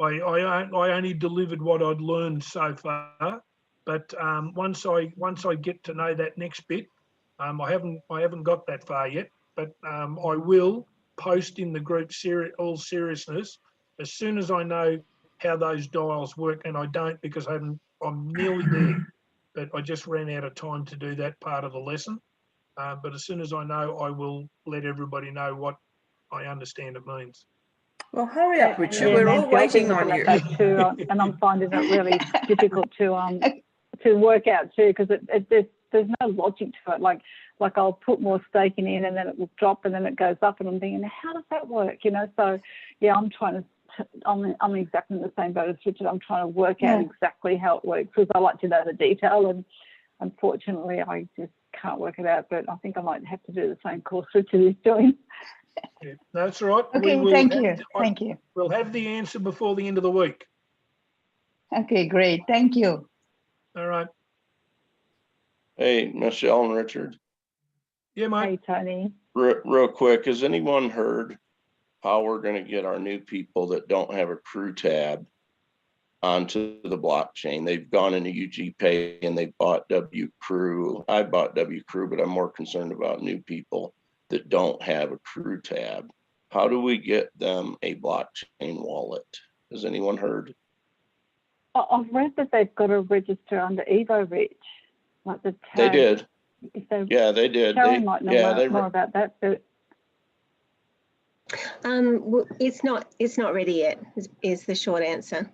I only delivered what I'd learned so far, but once I get to know that next bit, I haven't got that far yet. But I will post in the group all seriousness as soon as I know how those dials work, and I don't because I'm nearly there, but I just ran out of time to do that part of the lesson. But as soon as I know, I will let everybody know what I understand it means. Well, hurry up, Richard. Yeah, We're all Nancy, I've been waiting on looking you. at that too, and I'm finding it really difficult to work out too, because there's no logic to it. Like I'll put more staking in, and then it will drop, and then it goes up, and I'm thinking, how does that work? You know, so yeah, I'm exactly in the same boat as Richard. I'm trying to work out exactly how it works because I like to know the detail, and unfortunately, I just can't work it out. But I think I might have to do the same course Richard is doing. Yeah, that's right. Okay, thank you. Thank you. We'll have the answer before the end of the week. Okay, great. Thank you. All right. Hey, Michelle and Richard. Yeah, mate. Hey, Tony. Real quick, has anyone heard how we're going to get our new people that don't have a crew tab onto the blockchain? They've gone into UGPay and they bought W Crew. I bought W Crew, but I'm more concerned about new people that don't have a crew tab. How do we get them a blockchain wallet? Has anyone heard? I've read that they've got to register under Evo Rich, like the tag. They did. Yeah, they did. Sharon might know more about that, but it's not ready yet. Is the short answer.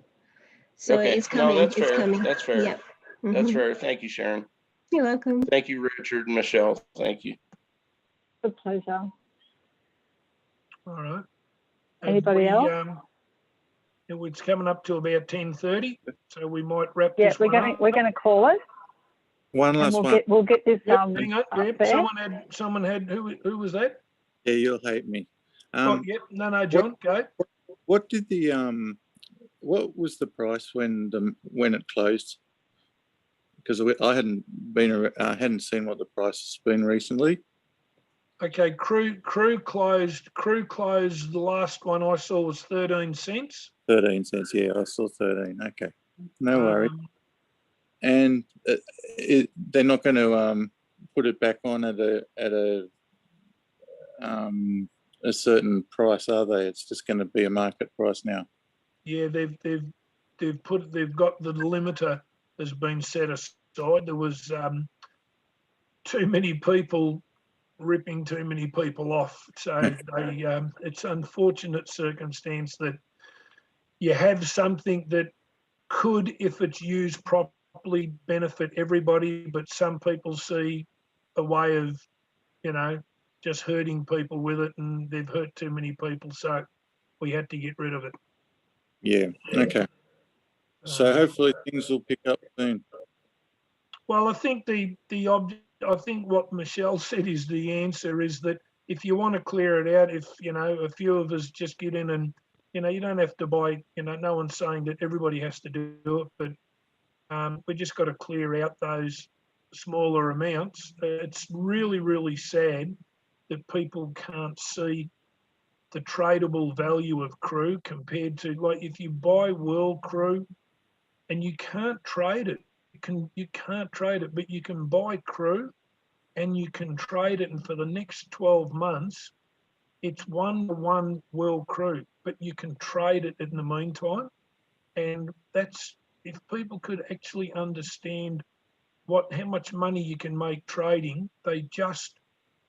So okay. it's coming. No, that's it's fair. coming. That's fair. Yep. That's fair. Thank you, Sharon. You're welcome. Thank you, Richard and Michelle. Thank you. a pleasure. All right. Anybody else? It's coming up to about 10:30, so we might wrap Yeah, this we're gonna call it. One And last one. we'll get this Hang on. Yep. there. Someone had who was that? Yeah, you'll hate me. Yep. No, John, go. What did the what was the price when it closed? Because I hadn't seen what the price has been recently. Okay, crew closed. The last one I saw was 13 cents. 13 cents. Yeah, I saw 13. Okay, no worries. And they're not going to put it back on at a certain price, are they? It's just going to be a market price now. Yeah, they've got the limiter has been set aside. There was too many people ripping too many people off. So it's unfortunate circumstance that you have something that could, if it's used properly, benefit everybody, but some people see a way of, just hurting people with it, and they've hurt too many people. So we had to get rid of it. Yeah. Okay. So hopefully things will pick up soon. Well, I think I think what Michelle said is the answer is that if you want to clear it out, if a few of us just get in and you know, you don't have to buy, you know, no one's saying that everybody has to do it, but we just got to clear out those smaller amounts. It's really, really sad that people can't see the tradable value of crew compared to, like, if you buy World Crew and you can't trade it, you can't trade it, but you can buy crew and you can trade it, and for the next 12 months, it's 1-to-1 World Crew, but you can trade it in the meantime. And that's, if people could actually understand how much money you can make trading, they just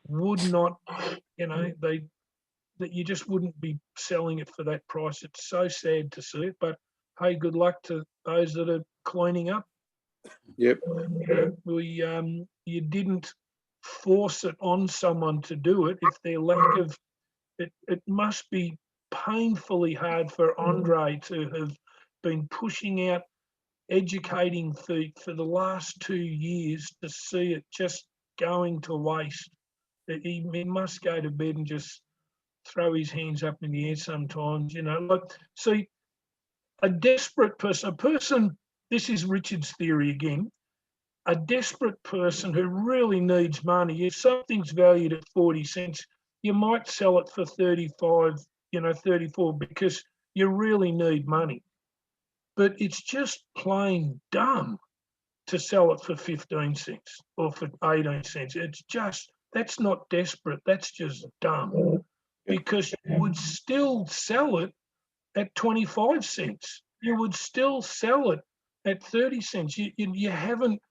would not, you know, that you just wouldn't be selling it for that price. It's so sad to see it, but hey, good luck to those that are cleaning up. Yep. You didn't force it on someone to do it. If their lack of it must be painfully hard for Andre to have been pushing out, educating for the last 2 years, to see it just going to waste. He must go to bed and just throw his hands up in the air sometimes, you know. Like, see, a desperate person, this is Richard's theory again, a desperate person who really needs money, if something's valued at 40 cents, you might sell it for 35, you know, 34, because you really need money. But it's just plain dumb to sell it for 15 cents or for 18 cents. It's just, that's not desperate, that's just dumb. Because you would still sell it at 25 cents. You would still sell it at 30 cents. You haven't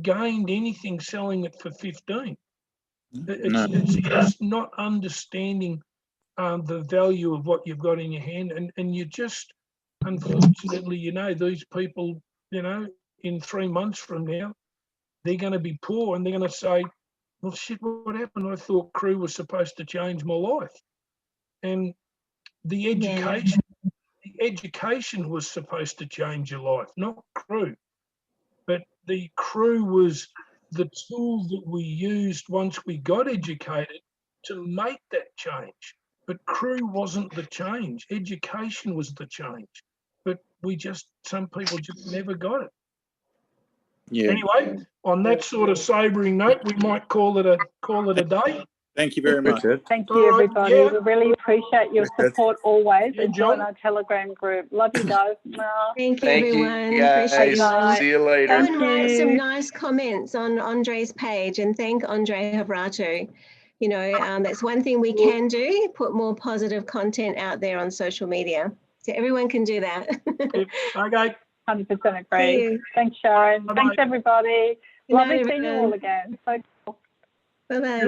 gained anything selling it for 15. It's just not understanding the value of what you've got in your hand, and you just, unfortunately, you know, these people, you know, in 3 months from now, they're going to be poor and they're going to say, well, shit, what happened? I thought crew was supposed to change my life. And the education was supposed to change your life, not crew. But the crew was the tool that we used once we got educated to make that change. But crew wasn't the change. Education was the change. But some people just never got it. Yeah. Anyway, on that sort of sobering note, we might call it a day. Thank you very much. Thank you, everybody. Yeah. We really appreciate your support always, Yeah, and join our Telegram group. Love you guys. Thank you, Thank you, everyone. guys. Appreciate you. See you later. Go and write some nice comments on Andre's page and thank Andre Havratu. You know, that's one thing we can do, put more positive content out there on social media. So everyone can do that. Okay. 100% agree. Thanks, Sharon. Bye-bye. Thanks, everybody. Good night, Lovely seeing you everyone. all again. So cool. Bye-bye.